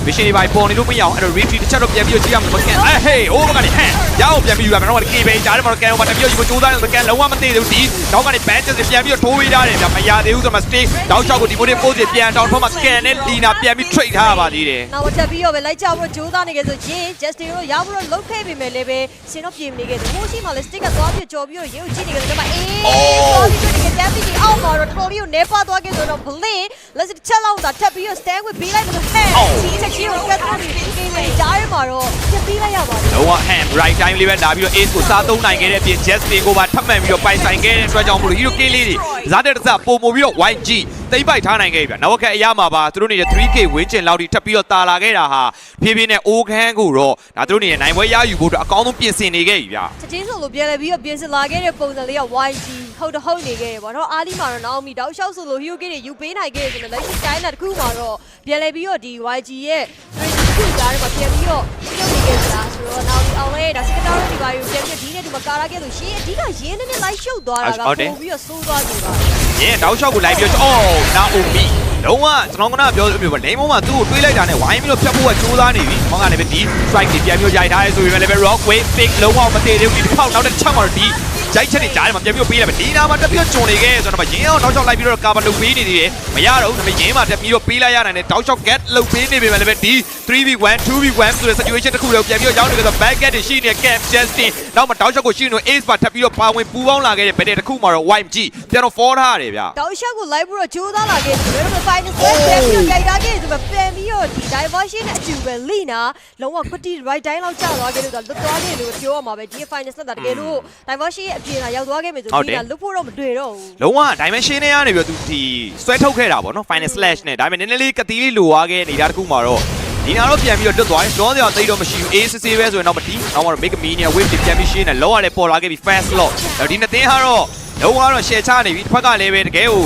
mission တွေပါပေါ်နေလို့မရအောင်အဲ့တော့ retreat တစ်ချက်တော့ပြန်ပြီးတော့ကြည့်ရမှာမကန်အေးဟေးအိုးဘကနေဟန်ရအောင်ပြန်ပြီးယူရမယ်တော့ကေဘေးကြားထဲမှာကန်ဟိုမှာတက်ပြီးတော့ယူကြိုးစားနေကန်လုံးဝမသိသေးဘူးဒီနောက်ကနေ benches တွေပြန်ပြီးတော့ထိုးပေးထားတယ်ဗျမရသေးဘူးဆိုတော့ stay တောက်လျှောက်ကိုဒီမိုးတွေပို့စီပြန်တောင်းတော့မှကန်နဲ့လီနာပြန်ပြီး trade ထားပါသေးတယ်နောက်တက်ပြီးတော့ပဲလိုက်ကြဖို့ကြိုးစားနေကြဆိုရင် Justin တို့ရောက်ပြီးတော့လုတ်ခဲ့ပြီမယ်လေပဲစင်တော့ပြင်နေခဲ့တယ်ဟိုရှိမှလည်း stick ကသွားပြကြော်ပြီးတော့ရေကိုကြည့်နေကြတယ်ဒါမှအေးသွားပြီးတော့ဒီကတန်းပြီးအောက်မှာတော့တော်လေးကိုနေပါသွားခဲ့ဆိုတော့ blink let's tell out တာတက်ပြီးတော့ stand with ပေးလိုက်လို့ဟဲ့ဒီချက်ကြီးကိုကတ်သွားပြီးပြင်နေကြားရမှာတော့ပြပေးလိုက်ရပါတယ်လုံးဝ ham right time လေးပဲလာပြီးတော့ ace ကိုစားသုံးနိုင်ခဲ့တဲ့ပြင် Justin ကိုပါထပ်မှန်ပြီးတော့ပိုင်ဆိုင်ခဲ့တဲ့အတွက်ကြောင့်မို့လို့ hero kill လေးတွေဇာတ်တက်စားပုံမပြီးတော့ YG တိမ့်ပိုက်ထားနိုင်ခဲ့ပြီဗျနောက်ခက်အရမှာပါသူတို့နေတဲ့ 3k ဝင်းကျင်လောက်ထိထပ်ပြီးတော့တာလာခဲ့တာဟာဖြည်းဖြည်းနဲ့အိုးခန်းကိုတော့ဒါသူတို့နေတဲ့နိုင်ပွဲရယူဖို့အတွက်အကောင်းဆုံးပြင်ဆင်နေခဲ့ပြီဗျချက်ချင်းဆိုလို့ပြန်လဲပြီးတော့ပြင်ဆင်လာခဲ့တဲ့ပုံစံလေးက YG ဟုတ်နေခဲ့ရပါတော့အားလီမှာတော့ Naomi တောက်လျှောက်ဆိုလို့ hero kill တွေယူပေးနိုင်ခဲ့တယ်ဆိုတော့လက်ရှိတိုင်းတာတစ်ခုမှာတော့ပြန်လဲပြီးတော့ဒီ YG ရဲ့ခုကြားထဲမှာပြန်ပြီးတော့ပြုတ်နေခဲ့ကြတာဆိုတော့ Naomi အောင်လဲဒါ secondary ဒီပါယူပြန်ပြီးဒီနေ့ဒီမှာကာလာခဲ့လို့ရှင်းအဓိကရင်းနဲ့လိုက်ရှုပ်သွားတာကပို့ပြီးတော့စိုးသွားကြပါရင်းတောက်လျှောက်ကိုလိုက်ပြီးတော့အော် Naomi လုံးဝကျွန်တော်ကပြောလို့မျိုးလိမ့်မုံမှာသူ့ကိုတွေးလိုက်တာနဲ့ဝိုင်းပြီးတော့ဖြတ်ဖို့ကကြိုးစားနေပြီ။ဟောင်းကလည်းပဲဒီ strike တွေပြန်ပြီးရိုက်ထားရဲဆိုပေမဲ့လည်းပဲ rock wave pick လုံးဝမတည်သေးဘူးဒီတစ်ခေါက်နောက်တစ်ချက်မှာတော့ဒီ ဂျိုက်ချက်တွေကြားထဲမှာပြန်ပြီးပေးလိုက်မယ်ဒီနာမှာတက်ပြီးတော့ဂျွန်နေခဲ့ဆိုတော့ရင်းအောင်တောက်ချောက်လိုက်ပြီးတော့ကာဗာလုတ်ပေးနေသေးတယ်မရတော့ဘူးဒါပေမဲ့ရင်းမှာတက်ပြီးတော့ပေးလိုက်ရနိုင်တယ်တောက်ချောက် get လုတ်ပေးနေပေမဲ့လည်းဒီ 3v1 2v1 ဆိုတဲ့ situation တစ်ခုလုံးပြန်ပြီးတော့ရောက်နေကြဆို back get တွေရှိနေတဲ့ cap justin နောက်မှာတောက်ချောက်ကိုရှိနေ ace ပါထပ်ပြီးတော့ပါဝင်ပူးပေါင်းလာခဲ့တဲ့ဘယ်တဲ့တစ်ခုမှာတော့ YMG ပြန်တော့ fall ထားရတယ်ဗျ တောက်လျှောက်ကိုလိုက်ပြီးတော့ကြိုးစားလာခဲ့တယ်ဒါပေမဲ့ final set ပြန်ပြီးတော့ကြိုက်တာခဲ့တယ်ပြန်ပြီးတော့ဒီ diversion နဲ့အတူပဲ Lina လုံးဝ pretty right တိုင်းလောက်ကျသွားခဲ့လို့တော့လွတ်သွားခဲ့လို့ပြောရမှာပဲဒီ final set တာတကယ်လို့ diversion ရဲ့အပြင်လာရောက်သွားခဲ့မယ်ဆို Lina လွတ်ဖို့တော့မတွေ့တော့ဘူး လုံးဝ dimension နဲ့ကနေပြီးတော့သူဒီဆွဲထုတ်ခဲ့တာပေါ့နော် final slash နဲ့ဒါပေမဲ့နည်းနည်းလေးကတိလေးလိုသွားခဲ့နေတာတခုမှာတော့ဒီနာတော့ပြန်ပြီးတော့တွတ်သွားတယ်။တော့စရာသိတော့မရှိဘူး။ A စစ်စစ်ပဲဆိုရင်တော့မတီး။နောက်မှတော့ make a mini wave ပြန်ပြီးရှင်းတယ်။လောရတယ်ပေါ်လာခဲ့ပြီး fast lock ။ဒီနှစ်သင်းကတော့လုံးဝတော့ share ချနေပြီ။တစ်ဖက်ကလည်းပဲတကယ်ကို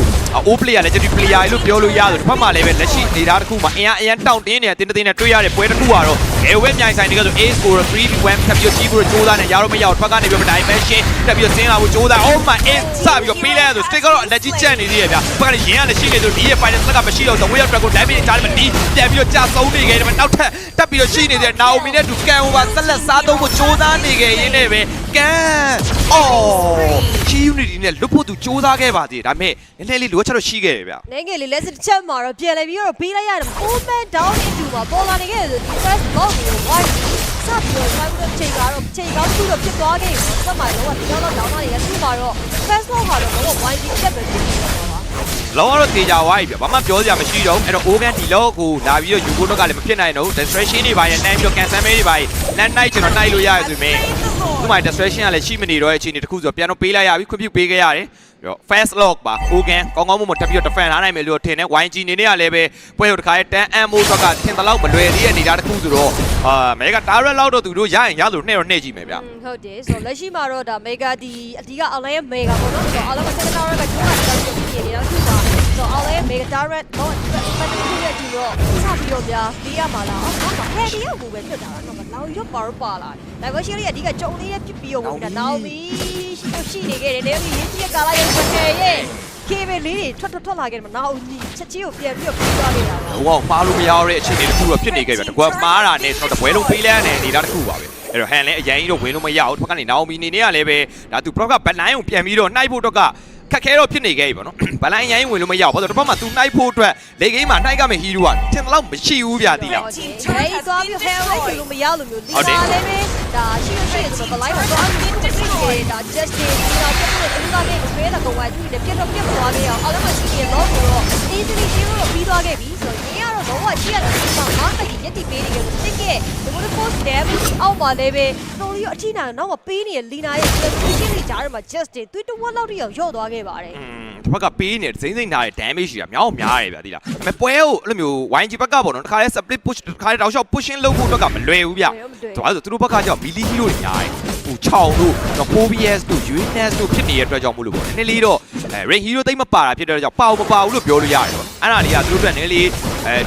O player legendary player လို့ပြောလို့ရတယ်။တစ်ဖက်မှာလည်းပဲလက်ရှိနေတာတစ်ခုမှာအရင်တောင့်တင်းနေတဲ့တင်းတင်းနဲ့တွေ့ရတဲ့ပွဲတစ်ခုကတော့ဘယ်ဝဲမြိုင်ဆိုင်နေကြဆို A score 3v1 ထပ်ပြီးကြီးပြီးတော့ကြိုးစားနေရတော့မရအောင်တစ်ဖက်ကနေပြီးတော့ dimension ထပ်ပြီးတော့ဆင်းလာဖို့ကြိုးစား Oh my A စပြီးတော့ပေးလိုက်ရဆို stick ကတော့လက်ကြီးချက်နေသေးရဲ့ဗျာ။တစ်ဖက်ကလည်းရင်းရလည်းရှိနေဆိုဒီရဲ့ final ဆက်ကမရှိတော့ the way of dragon damage ကြားတယ်မတီးပြန်ပြီးတော့ကြာဆုံးနေခဲ့တယ်။နောက်ထပ်တက်ပြီးတော့ရှိနေတဲ့ Naomi နဲ့တူကန် over ဆက်လက်စားသုံးဖို့ကြိုးစားနေခဲ့ရင်းနဲ့ပဲကန်အော် Unity နဲ့လွတ်ဖို့သူကြိုးစားခဲ့ပါသေးတယ်ဒါပေမဲ့နည်းနည်းလေးလိုချက်တော့ရှိခဲ့တယ်ဗျ နေငယ်လေးလက်စစ်ချက်မှာတော့ပြန်လဲပြီးတော့ပေးလိုက်ရတယ် open down into မှာပေါ်လာနေခဲ့တယ်ဒီ first block ကို white စပြီးတော့ five ချိန်ကတော့ချိန်ကောင်းသူ့တော့ဖြစ်သွားခဲ့ပြီစက်မှာတော့ဒီတော့တောင်းလာနေတယ်သူ့မှာတော့ first block ဟာတော့ white အချက်ပဲဖြစ်နေတာပါ လောကတော့တေချာဝိုင်းပြဘာမှပြောစရာမရှိတော့အဲ့တော့ Ogan ဒီလောက်ကိုလာပြီးတော့ယူဖို့တော့ကလည်းမဖြစ်နိုင်တော့ distraction တွေပါရနှမ်းပြီးတော့ cancel မဲတွေပါနှမ်းနိုင်ကျွန်တော်နှိုက်လို့ရရဆိုပေမဲ့သူ့မှာ distraction ကလည်းရှိမနေတော့တဲ့အခြေအနေတစ်ခုဆိုတော့ပြန်တော့ပေးလိုက်ရပြီခွင့်ပြုပေးခဲ့ရတယ်ပြီးတော့ fast lock ပါ Ogan ကောင်းကောင်းမွန်မွန်တက်ပြီးတော့ defend ထားနိုင်မယ်လို့ထင်တယ် YG နေနဲ့ကလည်းပဲပွဲကိုတစ်ခါရဲ့တန်အမ်မိုးဘက်ကထင်တလောက်မလွယ်သေးတဲ့အနေအထားတစ်ခုဆိုတော့မဲက direct လောက်တော့သူတို့ရရင်ရလို့နှဲ့တော့နှဲ့ကြည့်မယ်ဗျ ဟုတ်တယ်ဆိုတော့လက်ရှိမှာတော့ဒါ mega ဒီအဓိက online ရဲ့ mega ပေါ့နော်ဆိုတော့ online မှာ second tower ကကျွန်တော်တို့ပြည်နေတော့သူ့မှာဆိုတော့ online mega direct တော့ပတ်တူရဲ့ဒီတော့စပြီးတော့ဗျာပေးရမှာလားအော်ဟဲ့ဒီရောက်ဘူးပဲဖြစ်တာတော့လောင်ရွတ်ပါတော့ပါလာ diversion ရဲ့အဓိကကြုံလေးရဲ့ဖြစ်ပြီးတော့ဝင်တာနောက်ပြီးရှိနေခဲ့တယ်လည်းရင်းကြီးကာလာရဲ့ပတ်တယ်ရဲ့KV လေးတွေထွက်လာခဲ့တယ်မနောက်ကြီးချက်ချင်းကိုပြန်ပြီးတော့ပြီးသွားခဲ့တာပါ ဟိုကမှားလို့မရတဲ့အခြေအနေတစ်ခုတော့ဖြစ်နေခဲ့ပြီတကွာမှားတာနဲ့ကျွန်တော်တပွဲလုံးပေးလဲနေနေတာတစ်ခုပါပဲအဲ့တော့ဟန်လည်းအရင်ကြီးတော့ဝင်လို့မရဘူးတစ်ခါကနေ Naomi နေနေရလည်းပဲဒါသူ proc ကဘက်လိုင်းကိုပြန်ပြီးတော့နှိုက်ဖို့တော့ကခက်ခဲတော့ဖြစ်နေခဲ့ပြီပေါ့နော်ဘလိုင်းရိုင်းဝင်လို့မရဘူးဘာလို့တစ်ဖက်မှာ तू နှိုက်ဖို့အတွက်လေဂိမ်းမှာနှိုက်ကမဲ့ဟီးရိုးကထင်တော့မရှိဘူးဗျာဒီလား ဟဲ့သွားပြီးဟဲ့လိုက်လို့မရလို့မျိုးဒီလာလည်းပဲဒါရှိရရှိဆိုတော့ဘလိုက်တော့သွားပြီးတက်ပြီးဒါ just day ဒါပြတ်တဲ့တူလာခဲ့ဆွဲလာတော့ဝိုင်းသူလည်းပြတ်တော့ပြတ်သွားခဲ့အောင်အားလုံးရှိရတော့ဆိုတော့ easily 0လို့ပြီးသွားခဲ့ပြီဆိုတော့ရင်းကတော့တော့ကြည့်ရတယ်ဒီမှာမားကကြီးရက်တီပေးနေကြတယ်တစ်ကဲဒီလို post damage အောက်မှာလည်းပဲတော်ရီအထိနာတော့မပေးနေလီနာရဲ့ position တွေကြားထဲမှာ just day 3 to 1လောက်တိရောက်ရော့သွားခဲ့ပါတယ်တစ်ဖက်ကပေးနေစိမ့်စိမ့်ထားတဲ့ damage ကြီးကများအောင်များရတယ်ဗျာဒီလားဒါပေမဲ့ပွဲကိုအဲ့လိုမျိုး YG ဘက်ကပေါ့နော်တစ်ခါလဲ split push တစ်ခါလဲတောက်လျှောက် pushing လုပ်ဖို့အတွက်ကမလွယ်ဘူးဗျာဆိုတော့သူတို့ဘက်ကကြောင့် melee hero တွေများတယ်ဟို6တို့ 4BS တို့ UNS တို့ဖြစ်နေတဲ့အတွက်ကြောင့်မို့လို့ပေါ့နည်းနည်းလေးတော့rain hero သိမ့်မပါတာဖြစ်တဲ့အတွက်ကြောင့်ပါမပါဘူးလို့ပြောလို့ရတယ်ပေါ့အဲ့ဒါလေးကသူတို့အတွက်နည်းနည်းလေး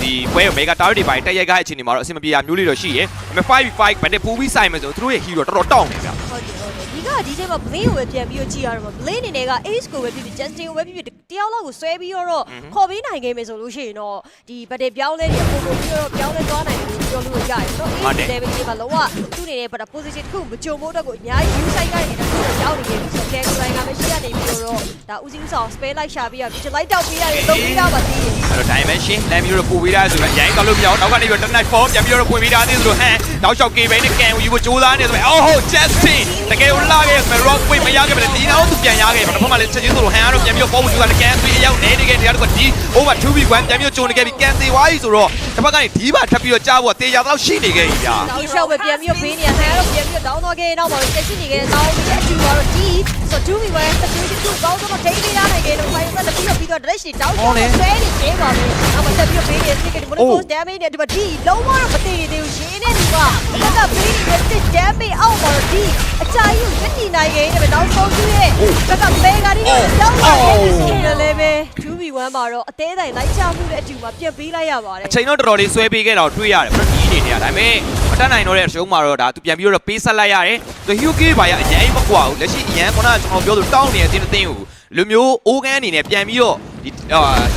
ဒီပွဲကို mega tower တွေပိုင်းတက်ရိုက်ကအချိန်တွေမှာတော့အဆင်မပြေတာမျိုးလေးတော့ရှိရဲဒါပေမဲ့ 5v5 ဘယ်နဲ့ပူပြီးဆိုင်မယ်ဆိုသူတို့ရဲ့ hero တော်တော်တောင့်နေဗျာဟုတ်တယ်ဒီကဒီချိန်မှာ Blade ကိုပဲပြန်ပြီးတော့ကြည့်ရတော့ Blade အနေနဲ့က Ace ကိုပဲဖြစ်ဖြစ် Justin ကိုပဲဖြစ်ဖြစ်တယောက်လောက်ကိုဆွဲပြီးတော့ခေါ်ပေးနိုင်ခဲ့မယ်ဆိုလို့ရှိရင်တော့ဒီ battle ပြောင်းလဲနေပုံပုံပြီးတော့ပြောင်းလဲသွားနိုင်တယ်လို့ပြောလို့ရတယ်။တော့ Ace level ဒီမှာလုံးဝသူ့အနေနဲ့ battle position တစ်ခုမကြုံဖို့အတွက်ကိုအများကြီး side ကနေတော့ရောက်နေခဲ့ပြီဆိုတော့ Gang Line ကမရှိရနေပြီးတော့ဒါဦးစီးဦးဆောင် spell လိုက်ရှာပြီးတော့ digital light တောက်ပေးရတယ်လုပ်ပေးတာပါသေးတယ်။အဲ့တော့ dimension လမ်းပြီးတော့ပို့ပေးတာဆိုတော့ရိုင်းတော့လို့မရအောင်နောက်ကနေပြီးတော့ night form ပြန်ပြီးတော့ပွင့်ပေးတာသေးဆိုတော့ဟန်နောက်လျှောက် K ဘိန်းနဲ့ can ယူဖို့ကြိုးစားနေဆိုတော့အော် Justin တကယ်ကိုလာခဲ့မယ် rock ပွင့်မရခဲ့ပဲဒီနောက်သူပြန်ရခဲ့ပါတော့မှလည်းချက်ချင်းဆိုတော့ဟန်ကတော့ပြန်ပြီးတော့ပေါ်ဖို့ကြိုးစားတယ် can 3အရောက်နေနေခဲ့တရားတော့ဒီ over 2v1 ပြန်ပြီးတော့ဂျုံနေခဲ့ပြီး can သေးသွားပြီဆိုတော့တစ်ဖက်ကနေဒီပါထပ်ပြီးတော့ကြားဖို့တေချာတော့ရှိနေခဲ့ပြီဗျာ။နောက်လျှောက်ပဲပြန်ပြီးတော့ပေးနေရတယ်။အဲ့တော့ပြန်ပြီးတော့ down သွားခဲ့နောက်မှာတက်ရှိနေခဲ့တဲ့တောင်းပြီးအကျူကတော့ဒီဆို 2v1 situation 2ကောင်းတော့ထိန်းပေးရနိုင်ခဲ့လို့ဖိုင်ဆက်လက်ပြီးတော့ direction တောင်းတော့ဆွဲနေသေးပါပဲ။နောက်မှာတက်ပြီးတော့ပေးနေတဲ့ stick တွေ bonus damage နဲ့ဒီမှာဒီလုံးဝတော့မတည်သေးဘူးရှင်းနေဒီကဘက်ကပေးနေတဲ့ stick damage အောက်မှာဒီအကြာကြီးကိုရက်တည်နိုင်ခဲ့တယ်နောက်ဆုံးသူရဲ့ဘက်က mega ဒီတောင်းတော့လည်းပဲ 2v1 မှာတော့အသေးတိုင်းလိုက်ချမှုတဲ့အကျူမှာပြန်ပေးလိုက်ရပါတယ်အချိန်တော့တော်တော်လေးဆွဲပေးခဲ့တော့တွေ့ရတယ်ဘယ်လိုကြီးနေရဒါပေမဲ့မတတ်နိုင်တော့တဲ့ရှုံးမှာတော့ဒါသူပြန်ပြီးတော့ပေးဆက်လိုက်ရတယ်သူ Hyuki ဘာရအရင်မကွာဘူးလက်ရှိအရင်ကကျွန်တော်ပြောလို့တောင်းနေတဲ့တင်းတင်းကိုလူမျိုး Ogan အနေနဲ့ပြန်ပြီးတော့ဒီ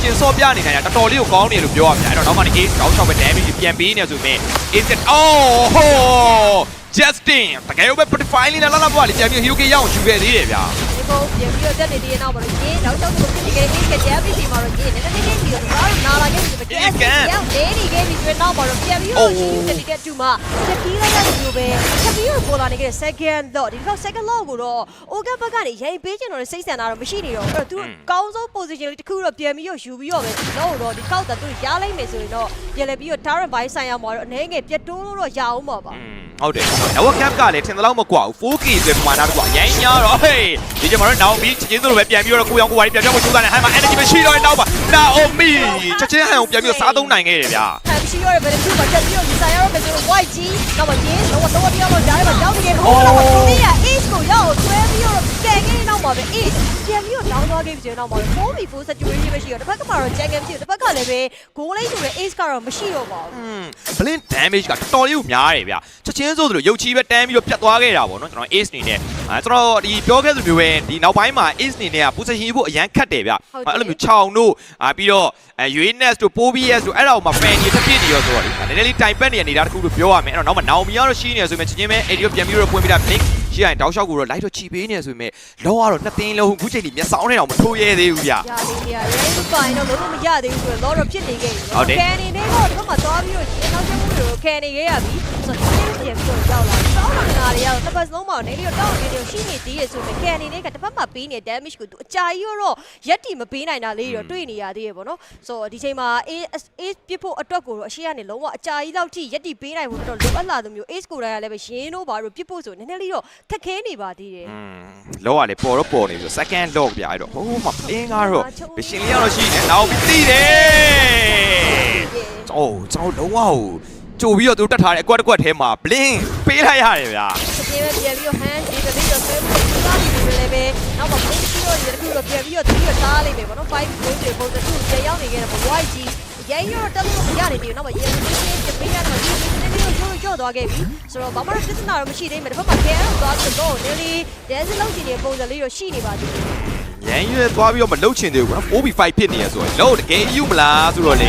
ကျင်စော့ပြနေနိုင်တာတော်တော်လေးကိုကောင်းတယ်လို့ပြောရမှာအဲ့တော့နောက်မှဒီ Ace တောင်းချောက်ပဲ damage ပြန်ပေးနေဆိုပေမဲ့ Ace အော်ဟို Justin တကယ်ပဲ profile လေးနဲ့လာပွားလေးပြန်ပြီး Hyuki ရအောင်ယူခဲ့သေးတယ်ဗျာ ဒီကောင်ပြန်ပြီးတော့တက်နေသေးတဲ့နောက်မှာတော့ရေတော့တော့ဒီကိစ္စကကြာပြီးဒီမှာတော့ရေနည်းနည်းလေးပြီးတော့နာလာခဲ့ပြီပဲကျန်ရောနေနေခဲ့ပြီဆိုတော့မှာတော့ပြန်ပြီးတော့ရှိနေတဲ့တူမှာချက်ပြီးလိုက်တဲ့လူပဲချက်ပြီးတော့ပေါ်လာနေတဲ့ second lot ဒီကောင် second lot ကိုတော့ Ogan ဘက်ကနေရိုင်ပေးချင်တော့စိတ်ဆန်တာတော့မရှိနေတော့အဲ့တော့သူကောင်းဆုံး position လေးတစ်ခုတော့ပြန်ပြီးတော့ယူပြီးတော့ပဲဒီတော့ဒီကောက်တာသူရလိုက်မယ်ဆိုရင်တော့ပြန်လဲပြီးတော့ Darren ဘိုင်းဆိုင်ရမှာတော့အနေငယ်ပြတ်တိုးလို့တော့ရအောင်ပါပါဟုတ်တယ် Now Cap ကလည်းထင်သလောက်မကွာဘူး 4K ဆိုပမာဏတကွာရိုင်းညာတော့ဟေးဒီကျမှတော့ Naomi ချက်ချင်းတို့ပဲပြန်ပြီးတော့ကိုရောင်ကိုဝါရီပြန်ပြောင်းကိုကြိုးစားနေဟိုင်မှာ energy မရှိတော့တဲ့နောက်ပါ Naomi ချက်ချင်းဟန်ကိုပြန်ပြီးတော့စားသုံးနိုင်ခဲ့တယ်ဗျာဟန်မရှိတော့တဲ့ဘယ်သူမှချက်ပြီးတော့ဒီဆိုင်ရတော့ပဲဆိုတော့ YG တော့မကြီးတော့တရားတော့ကြားရမှာကြောက်နေတယ်ဟိုတော့သူလေးက Ace ကိုရောက်ဆွဲပြီးတော့ကဲကဲနောက်ပါပဲ Ace ပြန်ပြီးတော့လောင်းသွားခဲ့ပြီးတော့နောက်ပါ 4v4 situation ပဲရှိတော့တစ်ဖက်ကမှတော့ Jagger ဖြစ်တစ်ဖက်ကလည်းပဲ goal line ဆိုတဲ့ Ace ကတော့မရှိတော့ပါဘူး Blink damage ကတော်တော်လေးကိုများတယ်ဗျာချက်ချင်းဆိုသလိုရုပ်ချီးပဲတန်းပြီးတော့ပြတ်သွားခဲ့တာပေါ့နော်ကျွန်တော် Ace နေနဲ့ကျွန်တော်ဒီပြောခဲ့သလိုမျိုးပဲဒီနောက်ပိုင်းမှာ Ace နေနဲ့က position ယူဖို့အရန်ခတ်တယ်ဗျအဲ့လိုမျိုး6တို့ပြီးတော့ UNS တို့ POBS တို့အဲ့ဒါကိုမှ fan တွေတစ်ပြည့်နေရောဆိုတော့လေနည်းနည်းလေးတိုင်ပတ်နေနေတာတခုလို့ပြောရမယ်အဲ့တော့နောက်မှ Naomi ကတော့ရှိနေဆိုပေမဲ့ချက်ချင်းပဲအဲ့ဒီတော့ပြန်ပြီးတော့ပွင့်ပြီးတာ Blink ရှိရင်တောက်လျှောက်ကိုတော့ light တော့ချီပေးနေဆိုပေမဲ့လောကတော့နှစ်သိန်းလုံးခုချိန်ဒီမျက်စောင်းနဲ့တော့မထိုးရဲသေးဘူးဗျရလေးရရဲပိုင်းတော့လုံးဝမရသေးဘူးဆိုတော့တော့ဖြစ်နေခဲ့ပြီကန်နေနေတော့ဒီမှာသွားပြီးတော့နောက်ချက်မှုတွေကိုကန်နေခဲ့ရပြီဆိုတော့ပြန်ပြီးတော့ရောက်လာတောင်းလာတာတွေကတော့တစ်ပတ်လုံးမှာနေပြီးတော့တောင်းနေတယ်ရှိနေသေးရဲ့ဆိုပေမဲ့ကန်နေနေကတစ်ပတ်မှာပေးနေ damage ကိုသူအကြာကြီးတော့ရက်တီမပေးနိုင်တာလေးတော့တွေ့နေရသေးရဲ့ပေါ့နော်ဆိုတော့ဒီချိန်မှာ Ace ပြစ်ဖို့အတွက်ကိုတော့အရှိကနေလုံးဝအကြာကြီးလောက်ထိရက်တီပေးနိုင်ဖို့တော့လိုအပ်လာသူမျိုး Ace ကိုတိုင်းကလည်းပဲရင်းတို့ဘာလို့ပြစ်ဖို့ဆိုနည်းနည်းလေးတော့ခက်ခဲနေပါသေးတယ်လောကလည်းပေါ်တော့ပေါ်နေပြီ second log ပြအဲ့တော့ဟိုးမှာပင်းကားတော့ဘရှင်လေးကတော့ရှိနေနောက်ပြီးသိတယ်ကျွန်တော်လုံးဝကြိုပြီးတော့သူတက်ထားတဲ့အကွက်တစ်ကွက်ထဲမှာ blink ပေးလိုက်ရတယ်ဗျာဒီပဲပြန်ပြီးတော့ hand ဒီပဲပြီးတော့ဆွဲဖို့စားနေတယ်လည်းပဲနောက်မှာ blink ပြီးတော့ဒီတစ်ခုတော့ပြန်ပြီးတော့သူကစားလိုက်မယ်ပေါ့နော်5 goal တွေပုံစံသူပြန်ရောက်နေခဲ့တယ်ပေါ့ YG ရိုင်းရောတက်လို့မရနေပြီနောက်မှာရေးရေးပေးရတယ်ဒီနေ့တော့ကြောက်သွားခဲ့ပြီဆိုတော့ဘာမှပြဿနာတော့မရှိသေးဘူးတစ်ဖက်မှာ care သွားပြီးတော့ nearly dance လောက်ချင်တဲ့ပုံစံလေးတော့ရှိနေပါသေးတယ်ရန်ရွယ်သွားပြီးတော့မလှုပ်ချင်သေးဘူးကွာ 4v5 ဖြစ်နေရဆိုတော့လို့တကယ်ယူမလားဆိုတော့လ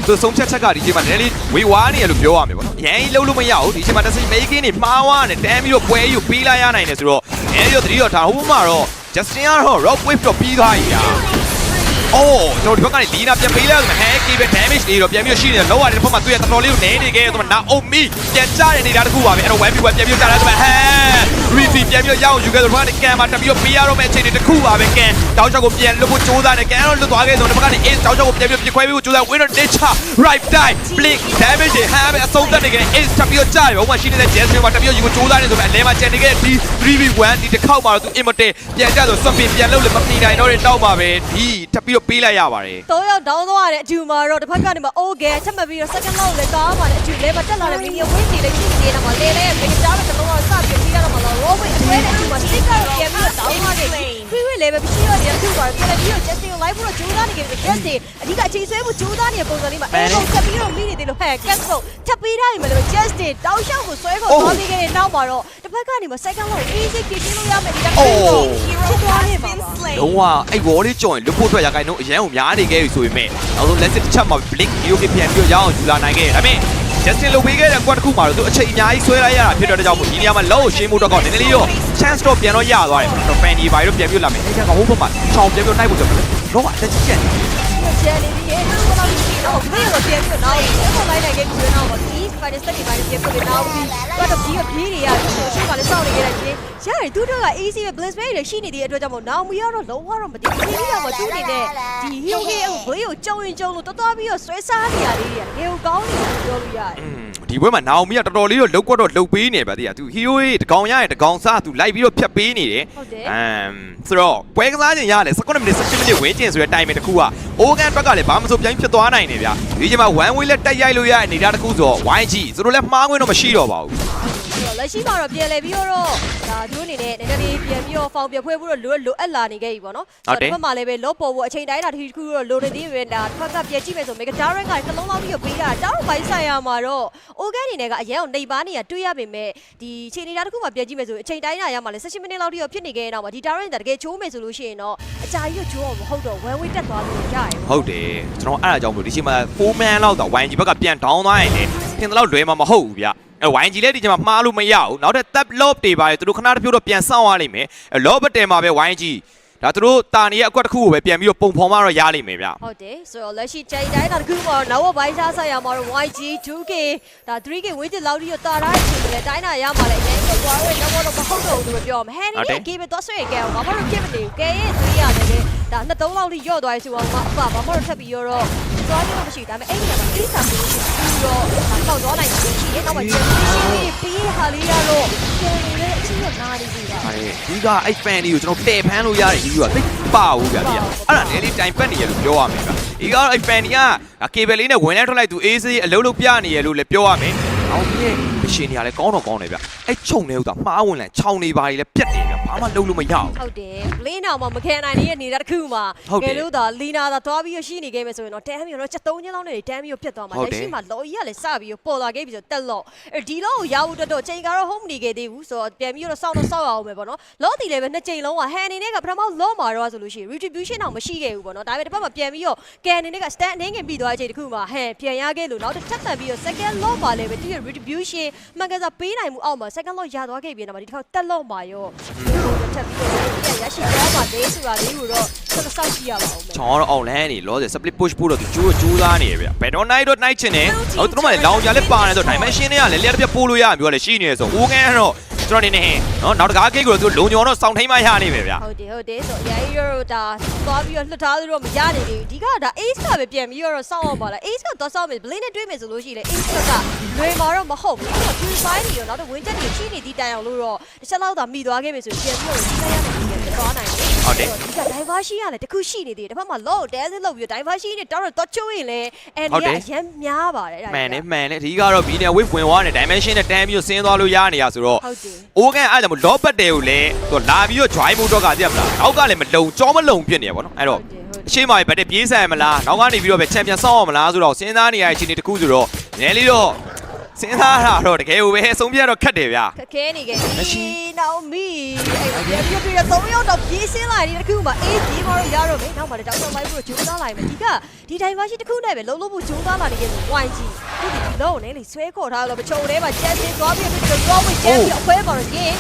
ေသူဆုံးဖြတ်ချက်ကဒီချိန်မှာနည်းနည်းလေးဝေဝါးနေရလို့ပြောရမယ်ပေါ့နော်ရန်ကြီးလှုပ်လို့မရဘူးဒီချိန်မှာတစ်စိမေးကင်းနေမှားဝါးနေတန်းပြီးတော့ပွဲယူပေးလိုက်ရနိုင်တယ်ဆိုတော့အဲဒီတော့တတိယထားဟိုမှာတော့ Justin ကတော့ rock wave တော့ပြီးသွားပြီညာကျွန်တော်ဒီဘက်ကနေဒီနာပြန်ပေးလိုက်ရမယ်ဟဲကေပဲ damage တွေတော့ပြန်ပြီးရှိနေတယ်လောက်ရတယ်တစ်ဖက်မှာတွေ့ရတော်တော်လေးကိုနေနေခဲ့ဆိုတော့ Naomi ပြန်ကြတဲ့နေတာတခုပါပဲအဲ့တော့ 1v1 ပြန်ပြီးကြတာဆိုတော့ဟဲ Reedy ပြန်ပြီးရအောင်ယူခဲ့ဆိုတော့ဒီကန်မှာတက်ပြီးတော့ပေးရတော့မယ့်အချိန်တွေတခုပါပဲကန်တောက်ချောက်ကိုပြန်လွတ်ဖို့ကြိုးစားနေကန်တော့လွတ်သွားခဲ့ဆိုတော့ဒီဘက်ကနေ Ace တောက်ချောက်ကိုပြန်ပြီးပြခွဲပြီးကြိုးစား winner nature right die blink damage တွေဟဲအဆုံးသတ်နေခဲ့ Ace တက်ပြီးတော့ကြားတယ်ဘာမှရှိနေတဲ့ Jasmine မှာတက်ပြီးတော့ယူကိုကြိုးစားနေဆိုပေမဲ့အလဲမှာကျန်နေခဲ့ဒီ 3v1 ဒီတစ်ခေါက်မှာတော့သူ immortal ပြန်ကြဆို swap ပြန်လုပ်လို့မပြီးနိုင်တော့တဲ့တောက်ပါပဲဒီတက်ပြီးတော့ပေးလိုက်ရပါတယ်တော့ရောက်ဒေါင်းသွားတဲ့အကျူမှာတော့တစ်ဖက်ကနေမှ okay ချက်မှတ်ပြီးတော့ second low လည်းကောင်းပါတယ်အကျူလည်းမတက်လာတဲ့ minion win တွေလည်းရှိနေတယ်မှာလေလေမိကကြားတဲ့ကတော့စပြီးပြီးရတော့မှာတော့ robot ဆွဲတဲ့အကျူမှာ stick ကတော့ပြန်ပြီးတော့ဒေါင်းသွားခဲ့ပြီခွေးခွေးလည်းပဲမရှိတော့တဲ့သူ့ပါပြန်ပြီးတော့ Justin ကို live ဖို့ကြိုးစားနေကြတယ် Justin အဓိကအချိန်ဆွဲဖို့ကြိုးစားနေတဲ့ပုံစံလေးမှာအဲ့တော့ဆက်ပြီးတော့မိနေတယ်လို့ဟဲ့ cat ကိုထပ်ပေးထားရင်လည်း Justin တောက်လျှောက်ကိုဆွဲဖို့သွားပြီးခဲ့တဲ့နောက်မှာတော့တစ်ဖက်ကနေမှ second low easy ဖြည့်ရှင်းလို့ရမယ်ဒီကဖြစ်သွားနေပါလုံးဝအဲ့ wall လေးကြော်ရင်လွတ်ဖို့အတွက်ရခိုင်နှုန်းအရန်ကိုများနေခဲ့ပြီဆိုပေမဲ့နောက်ဆုံး let's တစ်ချက်မှာ blink video ပြန်ပြီးတော့ရအောင်ယူလာနိုင်ခဲ့တယ်ဒါပေမဲ့ Justin လိုပေးခဲ့တဲ့ကွက်တစ်ခုမှာတော့သူအချိန်အများကြီးဆွဲလိုက်ရတာဖြစ်တဲ့ကြောင့်မို့ဒီနေရာမှာလောရှင်းမှုတော့ကောနည်းနည်းလေးတော့ chance တော့ပြန်တော့ရသွားတယ်တော့ fan ဒီဘိုင်တော့ပြန်ပြလာမယ်အဲ့ဒါကဟိုဘက်မှာချောင်းပြန်ပြနိုင်ဖို့ဆိုတော့လောကအတက်ကြီးကျန်ကျန်နေပြီအဲ့ဒါကတော့ဒီတော့ဘယ်လိုပြန်ပြတော့ဆက်လိုက်နိုင်ခဲ့ပြီတော့ဒီ final step ဒီဘိုင်ပြန်ပြလို့တော့တော့ဒီကပြေးနေရတယ်ရှုပ်ကလည်းစောင့်နေခဲ့တယ်ချင်းရတယ်သူတို့က easy ပဲ bliss bay တွေရှိနေတဲ့အတွက်ကြောင့်မို့နောင်မီကတော့လုံးဝတော့မသိဘူးဒီတော့မှသူ့အနေနဲ့ဒီ hero ကိုဘယ်ကိုကြုံရင်ကြုံလို့တော်ပြီးတော့ဆွဲစားနေရလေးတွေကငယ်ကိုကောင်းနေတယ်ပြောလို့ရတယ်ဒီဘွဲမှာနောင်မီကတော်တော်လေးတော့လောက်ကွက်တော့လုတ်ပေးနေပါသေးတယ်သူ hero ရဲ့တကောင်ရရဲ့တကောင်စားသူလိုက်ပြီးတော့ဖြတ်ပေးနေတယ်ဆိုတော့ပွဲကစားခြင်းရတယ်19မိနစ်18မိနစ်ဝင်းကျင်ဆိုတဲ့ time တစ်ခုက Ogan ဘက်ကလည်းဘာမှမဆိုပြန်ဖြစ်သွားနိုင်တယ်ဗျာဒီချိန်မှာ one way လက်တက်ရိုက်လို့ရတဲ့နေတာတစ်ခုဆိုတော့ YG သူတို့လည်းမှားခွင့်တော့မရှိတော့ပါဘူးလက်ရှိမှာတော့ပြန်လဲပြီးတော့ဒါသူတို့အနေနဲ့နည်းနည်းလေးပြန်ပြီးတော့ဖောင်ပြဖွဲဖို့တော့လိုအပ်လာနေခဲ့ပြီပေါ့နော်ဆိုတော့ဒီဘက်မှာလည်းပဲလော့ပေါ်ဖို့အချိန်တိုင်းတာတစ်ခုတော့လိုနေသေးပဲဒါတစ်ဖက်ကပြန်ကြည့်မယ်ဆိုမေဂါဒါရက်ကနှလုံးလောက်ပြီးတော့ပေးတာတောက်ပိုင်းဆိုင်ရာမှာတော့ Ogan အနေနဲ့ကအရင်ကနှိပ်ပါနေရတွေးရပေမဲ့ဒီချိန်နေတာတစ်ခုမှပြန်ကြည့်မယ်ဆိုအချိန်တိုင်းတာရမှာလဲ18မိနစ်လောက်ထိတော့ဖြစ်နေခဲ့တဲ့နောက်မှာဒီ Darren တကယ်ချိုးမယ်ဆိုလို့ရှိရင်တော့အကြာကြီးချိုးအောင်မဟုတ်တော့ one way တက်သွားလို့ရတယ်ဟုတ်တယ်ကျွန်တော်အဲ့ဒါကြောင့်မို့ဒီချိန်မှာ4 man လောက်တော့ YG ဘက်ကပြန် down သွားရင်လေထင်တယ်လို့လွယ်မှာမဟုတ်ဘူးဗျ YG လည်းဒီချိန်မှာမှားလို့မရဘူးနောက်ထပ် tap lob တွေပါတယ်သူတို့ခဏတစ်ဖြုတ်တော့ပြန်စောင့်ရလိမ့်မယ် lob တယ်မှာပဲ YG ဒါသူတို့တာနေရဲ့အကွက်တစ်ခုကိုပဲပြန်ပြီးတော့ပုံဖော်မှတော့ရလိမ့်မယ်ဗျဟုတ်တယ်ဆိုတော့လက်ရှိချိန်တိုင်းတာတခုပေါ်နောက်ဘိုင်းစားဆိုင်ရမှာတော့ YG 2K ဒါ 3K ဝင်းတစ်လောက်ပြီးတော့တာထားချင်တယ်တိုင်းတာရမှာလည်းအရင်ကသွားရဲတော့မဟုတ်တော့ဘူးလို့ပြောမှာဟဲ့နေကေပဲသွားဆွဲကဲအောင်ဘာမှတော့ဖြစ်မနေဘူးကဲရဲ့3ရတယ်လေဒါ2-3လောက်ထိရော့သွားရဆိုတော့ဘာမှတော့ထပ်ပြီးတော့သွားကြည့်လို့မရှိဒါပေမဲ့အဲ့ဒီကအေးစာပြီးတော့တော့သွားနိုင်တယ်ရှိတယ်နောက်မှကျင်းပြီးဟာလေးရတော့ကျင်းနေတဲ့အချင်းကနားနေပြီလားဟုတ်ဒီကအဲ့ fan တွေကိုကျွန်တော်တည်ဖမ်းလို့ရတယ်ဒီကသိပါဘူးဗျာဒီကအဲ့ဒါလည်းလေးတိုင်ပတ်နေရလို့ပြောရမယ်ဗျာဒီကတော့အဲ့ fan တွေကကေဘယ်လေးနဲ့ဝင်လဲထွက်လိုက်သူအေးစေးအလုံးလုံးပြနေရလို့လည်းပြောရမယ်အောင်ပြည့်မရှင်နေရလဲကောင်းတော့ကောင်းတယ်ဗျအဲ့ခြုံနေဥသာမှားဝင်လန်ခြောင်နေပါလေပြက်တယ်ဗျဘာမှလုံးလို့မရဘူးဟုတ်တယ်ဘလင်းအောင်မခဲနိုင်နေတဲ့နေတာတစ်ခုမှာကဲလို့သာလီနာသာသွားပြီးရှိနေခဲ့မယ်ဆိုရင်တော့တန်းပြီးတော့ချက်3ချင်းလောက်နဲ့တန်းပြီးပြတ်သွားမှာလက်ရှိမှာလော်ကြီးကလည်းစပြီးပေါ်လာခဲ့ပြီးဆိုတက်လော့ဒီလော့ကိုရဖို့တော့ချိန်ကတော့ home နေခဲ့သေးဘူးဆိုတော့ပြန်ပြီးတော့စောင့်အောင်မယ်ပေါ့နော်လော့တီလည်းပဲ2ချိန်လုံးကဟန်အနေနဲ့ကပထမလော့မှာတော့ဆိုလို့ရှိရင် retribution တော့မရှိခဲ့ဘူးပေါ့နော်ဒါပေမဲ့တစ်ပတ်မှာပြန်ပြီးတော့ကန်အနေနဲ့က stand အနေငယ်ပြီးသွားတဲ့အချိန်တစ်ခုမှာဟန်ပြန်ရခဲ့လို့နောက်တစ်ချက်တက်ပြီးတော့ second lock မှာလည်းပဲဒီ retribution မှန်ကန်စားပေးနိုင်မှုအောက်မှာ second lock ရသွားခဲ့ပြီးတော့ဒီတစ်ခါတက်လော့မှာရောထပ်ပြီးတော့ရရှိသွားပါလေဆိုတာလေးကိုတော့ဆက်စောင့်ကြည့်ရပါဦးမယ်ကျွန်တော်တော့ online နေလောဆယ် split push ဖို့တော့သူကြိုးစားနေရဗျဘယ်တော့ night တော့ night ချင်တယ်ဟုတ်သူတို့မှလည်းလောင်ကြလည်းပါနေဆို dimension တွေကလည်းလျှက်တစ်ပြက်ပို့လို့ရမျိုးလည်းရှိနေတယ်ဆိုဦးငန်းတော့ကျွန်တော်နေနေနော်နောက်တကားဂိတ်ကိုသူလုံညော်တော့စောင့်ထိန်မှရနေပဲဗျဟုတ်တယ်ဆိုရဲရိုးဒါသွားပြီးတော့လှထားလို့တော့မရနေဘူးဒီကဒါ ace ကပဲပြန်ပြီးတော့စောင့်အောင်ပါလား ace ကတော့စောင့်မယ် blade နဲ့တွေးမယ်ဆိုလို့ရှိရင် ace ကလွယ်မှာတော့မဟုတ်ဘူး purify နေရောနောက်တော့ win ချက်တွေရှိနေသည့်တိုင်အောင်လို့တော့တစ်ချက်လောက်သာမိသွားခဲ့ပြီဆိုပြန်ပြီးတော့ဒီကရမယ်ပြန်သွားနိုင်တယ်ဟုတ်တယ်ဒီက diversion ကလည်းတခုရှိနေသေးတယ်တစ်ဖက်မှာ low တဲစစ်လုပ်ပြီး diversion နဲ့တောင်းတော့ချိုးရင်လည်းအဲ့ဒီကအရင်များပါတယ်မှန်တယ်ဒီကတော့ B နဲ့ wave ဝင်သွားတယ် dimension နဲ့တန်းပြီးတော့ဆင်းသွားလို့ရနေရဆိုတော့ဟုတ်တယ်အိုးကန်အဲ့ဒါမို့ low ပတ်တယ်ကိုလည်းသူလာပြီးတော့ join ဖို့တော့ကသိရမလားနောက်ကလည်းမလုံကြောမလုံဖြစ်နေရပါတော့အဲ့တော့အရှိမဘက်တပြေးဆန်မလားနောက်ကနေပြီးတော့ပဲ champion ဆောင်းအောင်မလားဆိုတော့စဉ်းစားနေရတဲ့အခြေအနေတစ်ခုဆိုတော့နည်းလေးတော့စဉ်းစားတာတော့တကယ်ကိုပဲအဆုံးပြတော့ခက်တယ်ဗျာခက်ခဲနေခဲ့နောက်မီအဲ့ဒီပြတော့3ရောက်တော့ပြေးစင်းလာတယ်တခုမှအေးပြေးမတော့ရတော့မယ်နောက်မှလည်းတောက်တော့လိုက်ဖို့ဂျိုးသားလာမယ်ဒီကဒီ diversion တခုနဲ့ပဲလုံးလုံးဖို့ဂျိုးသားလာနေခဲ့ဆို YG ဒီလုံးနဲ့လေဆွဲခေါ်ထားလို့မချုံထဲမှာကျန်းစင်းသွားပြီးတော့ဝင်ကျန်းပြီးအခွဲပေါ်တော့ရင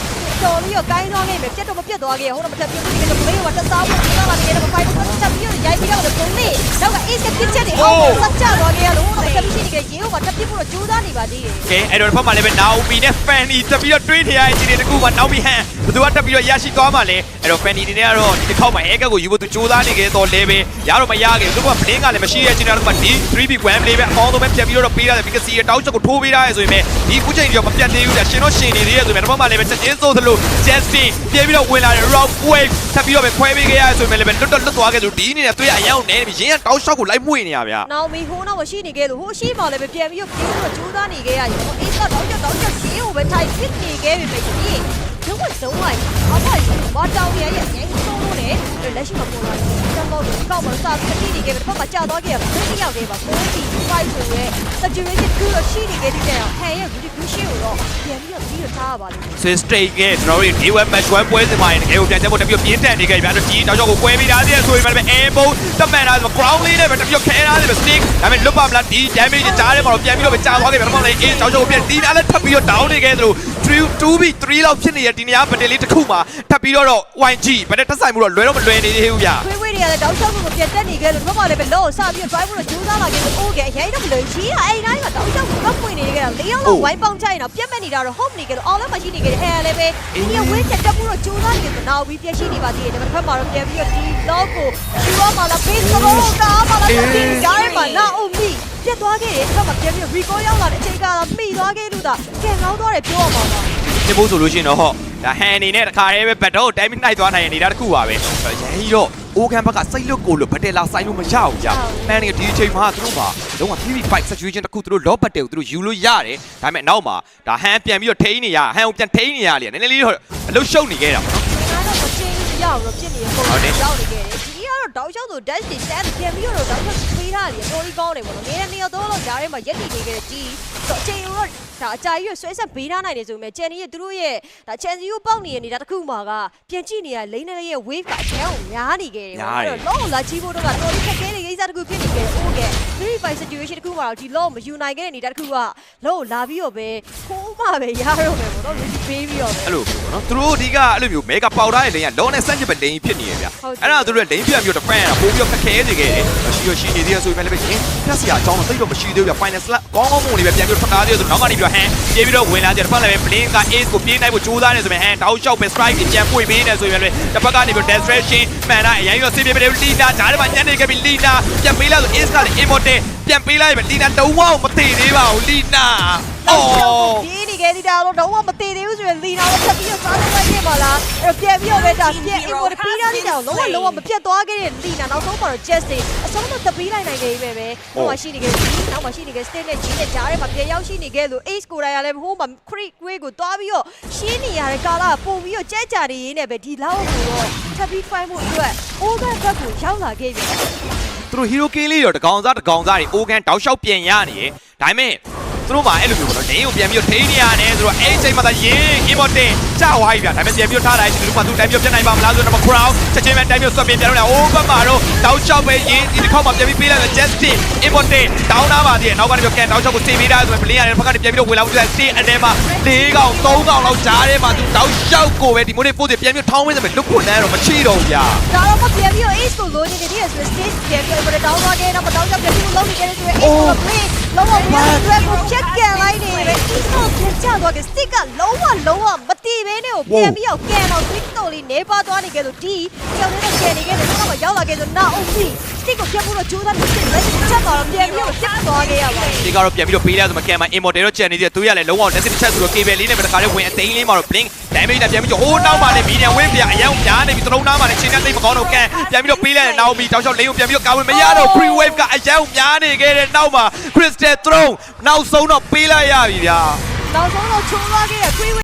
်တော်ပြီးတော့ကိုင်းသွားခဲ့မယ်ပြတ်တော့မပြတ်သွားခဲ့ဟိုတော့မထပ်ပြတ်ပြီးတော့ play ကတစားဖို့ဂျိုးသားလာနေခဲ့တော့ဖိုင်တော့ချက်ပြီးတော့ရိုက်ပြီးတော့ပုံလေးနောက်က ace ကပြစ်ချက်နေအောင်ဆက်ချသွားခဲ့လို့တော့တက်ပြီးနေခဲ့ရေဟိုမှာတက်ပြစ်ဖို့တော့ဂျိုးသားနေပါသေးတယ်ကဲအဲ့တော့ဖက်မှာလည်းပဲ Naomi နဲ့ Fanny တက်ပြီးတော့တွေးနေရတဲ့အခြေအနေတစ်ခုမှာ Naomi ဟန်ဘယ်သူကတက်ပြီးတော့ရရှိသွားမှလဲအဲ့တော့ Fanny နေနဲ့ကတော့ဒီတစ်ခေါက်မှာ Hacker ကိုယူဖို့သူစူးစမ်းနေခဲ့တော့လဲပဲရတော့မရခဲ့ဘူးသူက blink ကလည်းမရှိရဲ့အခြေအနေတစ်ခုမှာဒီ 3v1 play ပဲအကောင်းဆုံးပဲပြန်ပြီးတော့ပေးရတယ် because တောက်ချက်ကိုထိုးပေးထားရဆိုရင်ပဲဒီခုချိန်တော့မပြတ်သေးဘူးကြာရှင်တော့ရှင်နေသေးရဲ့ဆိုရင်တော့မှလည်းပဲချက်ချင်းစိုးသလို Justin ပြန်ပြီးတော့ဝင်လာတဲ့ Rock Wave တက်ပြီးတော့ပဲခွဲပေးခဲ့ရဆိုရင်လည်းပဲလွတ်သွားခဲ့ဆိုဒီအနေနဲ့သူရအယောင်နေပြီရင်းကတောက်ရှောက်ကိုလိုက်မှွေနေရဗျာ Naomi ဟိုးတော့မရှိနေခဲ့လို့ဟိုရှိမှလည်းပဲပြန်ပြီးတော့ပြေးပြီးတော့စူးစမ်းနေခဲ့ရတယ်ဟို ace တော့တောက်ချက်ရေးကိုပဲထိုင်ဖြစ်နေခဲ့ပြီပဲဒီတော့တော့ဝိုင်းအဖတ်ဘာတောင်းရရဲ့ငယ်ဆုံးလို့လေလက်ရှိမှာပေါ်လာတယ်ကျွန်တော်တို့ကောက်မှာစာပြီးနေခဲ့တယ်ဘာမှကြာတော့ခဲ့ဘူးတစ်ယောက်တည်းပါ45ဆိုရဲ saturation ကူလို့ရှိနေခဲ့တဲ့ဟန်ရဲ့ retribution ကိုတော့ပြန်ပြီးတော့ထားပါလိမ့်မယ် Swiss Straight ကကျွန်တော်တို့ D1 match 1ပွဲစဉ်မှာတကယ်ကိုပြန်ချက်ဖို့တပြည့်ပြင်းထန်နေခဲ့ဗျာတော့ဒီတောက်ချောက်ကိုကွဲပြီးသားသေးဆိုရင်လည်း airbow တက်မှန်တာဆို ground လေးနဲ့ပဲတပြည့်ခဲထားတယ်ပဲ snake ဒါပေမဲ့လွတ်ပါမလားဒီ damage ကြားထဲမှာတော့ပြန်ပြီးတော့ကြာသွားခဲ့ဗျာတော့လည်း A တောက်ချောက်ကိုပြန်ဒီနားလည်းထပ်ပြီးတော့ down နေခဲ့သလို 2v3 လောက်ဖြစ်နေတဲ့ဒီနေရာဗတ်တယ်လေးတစ်ခုမှာထပ်ပြီးတော့ YG ဗတ်တယ်တက်ဆိုင်မှုတော့လွယ်တော့မလွယ်နေသေးဘူးဗျာခွေးခွေးတွေကလည်းတောက်ချောက်ကိုပြန်တက်နေခဲ့လို့ဘာမှလည်းပဲလော့စပြီး drive ဖို့ကြိုးစားလာခဲ့လို့ okay အရင်တော့မလွယ်ကြီးအဲ့တိုင်းမှာတောက်ချောက်ကိုပတ်ပွင့်နေခဲ့တာ၄ရောက်လောက်ဝိုင်းပေါင်းချိုင်တော့ပြတ်မဲ့နေတာတော့ home နေခဲ့လို့ all လည်းမရှိနေခဲ့တယ်ဟဲ့လည်းပဲဒီကဝင်းချက်တက်ဖို့တော့ကြိုးစားနေတယ်နောက်ပြီးပြည့်ရှိနေပါသေးတယ်ဒါပေမဲ့မှာတော့ပြန်ပြီးတော့ဒီ lock ကိုရှူရမှာလား face ကိုကားမှာလားဒီကြားမှာနာအိုမီပြတ်သွားခဲ့တယ်အဲ့မှာပြန်ပြီး recall ရောက်လာတဲ့အချိန်ကမိသွားခဲ့လို့ဒါကဲငေါသွားတယ်ပြောရမှာပါဒီမို့ဆိုလို့ရှိရင်တော့ဟောဒါဟန်အနေနဲ့တခါတည်းပဲဘတ်တော့ timing နိုင်သွားနိုင်နေတာတစ်ခုပါပဲရန်ကြီးတော့အိုကန်ဘက်ကစိတ်လွတ်ကိုလို့ဘတ်တယ်လာဆိုင်လို့မရဘူးကြာမှန်တယ်ဒီအချိန်မှာသူတို့မှာလုံးဝ PV5 situation တစ်ခုသူတို့လော့ဘတ်တယ်ကိုသူတို့ယူလို့ရတယ်ဒါပေမဲ့နောက်မှာဒါဟန်ပြန်ပြီးတော့ထိန်းနေရဟန်ကိုပြန်ထိန်းနေရလေနည်းနည်းလေးတော့အလုရှုပ်နေခဲ့တာပေါ့နော်ဒါတော့မချင်းရအောင်တော့ဖြစ်နေပုံရောက်နေခဲ့တယ်ဒီကတော့တောက်လျှောက်ဆို dash တွေ stand ပြန်ပြီးတော့တောက်လျှောက်ပေးထားတယ်တော်ကြီးကောင်းတယ်ပေါ့နော်နေနေတော့လောက်ကြားထဲမှာရက်တည်နေခဲ့တဲ့ဒီတော့အချိန်တော့ဒါအကြာကြီးဆွဲဆက်ပေးထားနိုင်တယ်ဆိုပေမဲ့ကျန်နေရသူတို့ရဲ့ဒါ chance ကိုပေါက်နေနေတာတခုမှကပြန်ကြည့်နေရလိမ့်နေတဲ့ wave ကအချမ်းကိုများနေခဲ့တယ်ပေါ့အဲ့တော့လောလာချီးဖို့တော့တော်တော်ခက်ခဲတဲ့ကိစ္စ တခုဖြစ်နေခဲ့တယ်ဟုတ်ကဲ့ free fight situation တခုမှာတော့ဒီလောမယူနိုင်ခဲ့တဲ့အနေတခုကလောလာပြီးတော့ပဲခိုးမှပဲရတော့မယ်ပေါ့နော်လူကြီးပေးပြီးတော့ အဲ့လိုပေါ့နော်သူတို့ဒီကအဲ့လိုမျိုး mega powder ရဲ့ lane ကလောနဲ့စန့်ကျင်ပဲ lane ဖြစ်နေရဗျအဲ့ဒါသူတို့ lane ပြမျိုး defend ရတာပို့ပြီးတော့ခက်ခဲနေခဲ့တယ်ရှိနေသေးတယ်ဆိုပေမဲ့လည်းဖြတ်စရာအကြောင်းတော့သိတော့မရှိသေးဘူးဗျ final slot ကောင်းကောင်းမွန်နေပဲပြန်ပြီးထွက်လာသေးတယ်ဆိုတော့နောက်ကနေပြီးတော့ဟန်ပြေးပြီးတော့ဝင်လာတယ်တစ်ဖက်လည်း blink က ace ကိုပြေးနိုင်ဖို့ကြိုးစားနေဆိုပေမဲ့ဟန်တောက်လျှောက်ပဲ strike ကိုပြန်ပွင့်ပေးနေဆိုပေမဲ့လည်းတစ်ဖက်ကနေပြီး destruction မှန်တာအရင်ကစီးပြေးပြီးလီနာဂျားထဲမှာညနေခဲ့ပြီးလီနာပြန်ပေးလိုက်ဆို ace ကလည်း immortal ပြန်ပေးလိုက်ပဲလီနာတုံးဝအောင်မသိသေးပါဘူးလီနာဒီနေခဲ့ဒီတာတော့မတည်သေးဘူးဆိုရင်လီနာကိုဆက်ပြီးတော့စားလိုက်ခဲ့ပါလားအဲ့ပြန်ပြီးတော့ပဲဒါပြန် import ပြီးတာဒီတော့လုံးဝမပြတ်သွားခဲ့တဲ့လီနာနောက်ဆုံးမှာတော့ just အဆုံးတော့တပီးလိုက်နိုင်ခဲ့ပြီပဲဟိုမှာရှိနေခဲ့နောက်မှာရှိနေခဲ့ state နဲ့ G နဲ့ကြားထဲမှာပြန်ရောက်ရှိနေခဲ့လို့ ace ကိုယ်တိုင်ကလည်းဟိုမှာ crit way ကိုတွားပြီးတော့ရှင်းနေရတဲ့ကာလာပုံပြီးတော့ကြက်ကြနေရင်းနဲ့ပဲဒီလောက်ကိုတော့ထပ်ပြီး fight မှုအတွက် over ဘက်ကိုရောက်လာခဲ့ပြီ သူတို့ hero king လေးတော့တကောင်စားတွေအိုကန်တောက်လျှောက်ပြန်ရနေတယ်ဒါပေမဲ့သူတို့မှအဲ့လိုမျိုးပေါ့နော်ဒင်းကိုပြန်ပြီးတော့ထိန်းနေရတယ်ဆိုတော့အဲ့ချိန်မှာသာရင် immortal ကျသွားပြီဗျာဒါပေမဲ့ပြန်ပြီးတော့ထားလိုက်ဒီလူမှသူတိုင်ပြီးပြတ်နိုင်ပါမလားဆိုတော့ crowd ချက်ချင်းပဲတိုင်ပြီးဆွတ်ပြပြန်တော့ over မှာတော့တောက်လျှောက်ပဲရင်ဒီတစ်ခေါက်မှပြန်ပြီးပေးလိုက်တော့ justin immortal တောင်းသားပါသေးတယ်နောက်ကနေပြီးကန်တောက်လျှောက်ကိုစေပေးတာဆိုတော့ဘလင်းရတယ်ဘက်ကနေပြန်ပြီးတော့ဝင်လာလို့တေးအနေမှာ၄ကောင်၃ကောင်လောက်ကြားထဲမှာသူတောက်လျှောက်ကိုပဲဒီမိုးလေးပို့စီပြန်ပြီးထောင်းဝင်းစမယ်လွတ်ဖို့နဲ့တော့မချီတော့ဘူးဗျာ ဒါတော့မပြန်ပြီးတော့ ace ကိုလိုနေတယ်ဒီ stage ပြန်ပြီးတော့တောင်းသွားခဲ့တော့တောင်းကြပြန်ပြီးလုံးနေတယ်ဆိုရင် ace ကို play လုံးဝပြန်ပြီးတော့ check ကန်လိုက်နေပဲ ace ကိုပြန်ချသွားခဲ့ stick ကလုံးဝမတီးဘဲနဲ့ကိုပြန်ပြီးတော့ကန်တော့ stick တော်လေးနေပါသွားနေခဲ့လို့ဒီကြောင်နေတဲ့ကန်နေခဲ့တယ်တော့ရောက်လာခဲ့ဆို now only stick ကိုပြန်ပြီးတော့ကြိုးစားနေတယ်လက်ချက်တော့ပြန်ပြီးတော့ချက်သွားခဲ့ရပါတယ်ဒီကတော့ပြန်ပြီးတော့ပေးလိုက်ဆိုမှကန်မှာ immortal တော့ကျန်နေသေးတယ်သူရလည်းလုံးဝ nesting chat ဆိုတော့ cable လေးနဲ့ပဲတခါလေးဝင်အသိန်းလေးမှာတော့ blink damage နဲ့ပြန်ပြီးတော့ဟိုးနောက်မှာလည်း medium wave ပြအရင်များနေပြီးသလုံးသားမှာလည်းချင်းနဲ့သိမကောင်းတော့ကန်ပြန်ပြီးတော့ပေးလိုက်တဲ့နောက်ပြီးတောက်လျှောက်လေးကိုပြန်ပြီးတော့ကာဝင်မရတော့ free wave ကအရင်များနေခဲ့တဲ့နောက်မှာ crystal throne နောက်ဆုံးတော့ပေးလိုက်ရပြီဗျာနောက်ဆုံးတော့ချုံသွားခဲ့တဲ့ free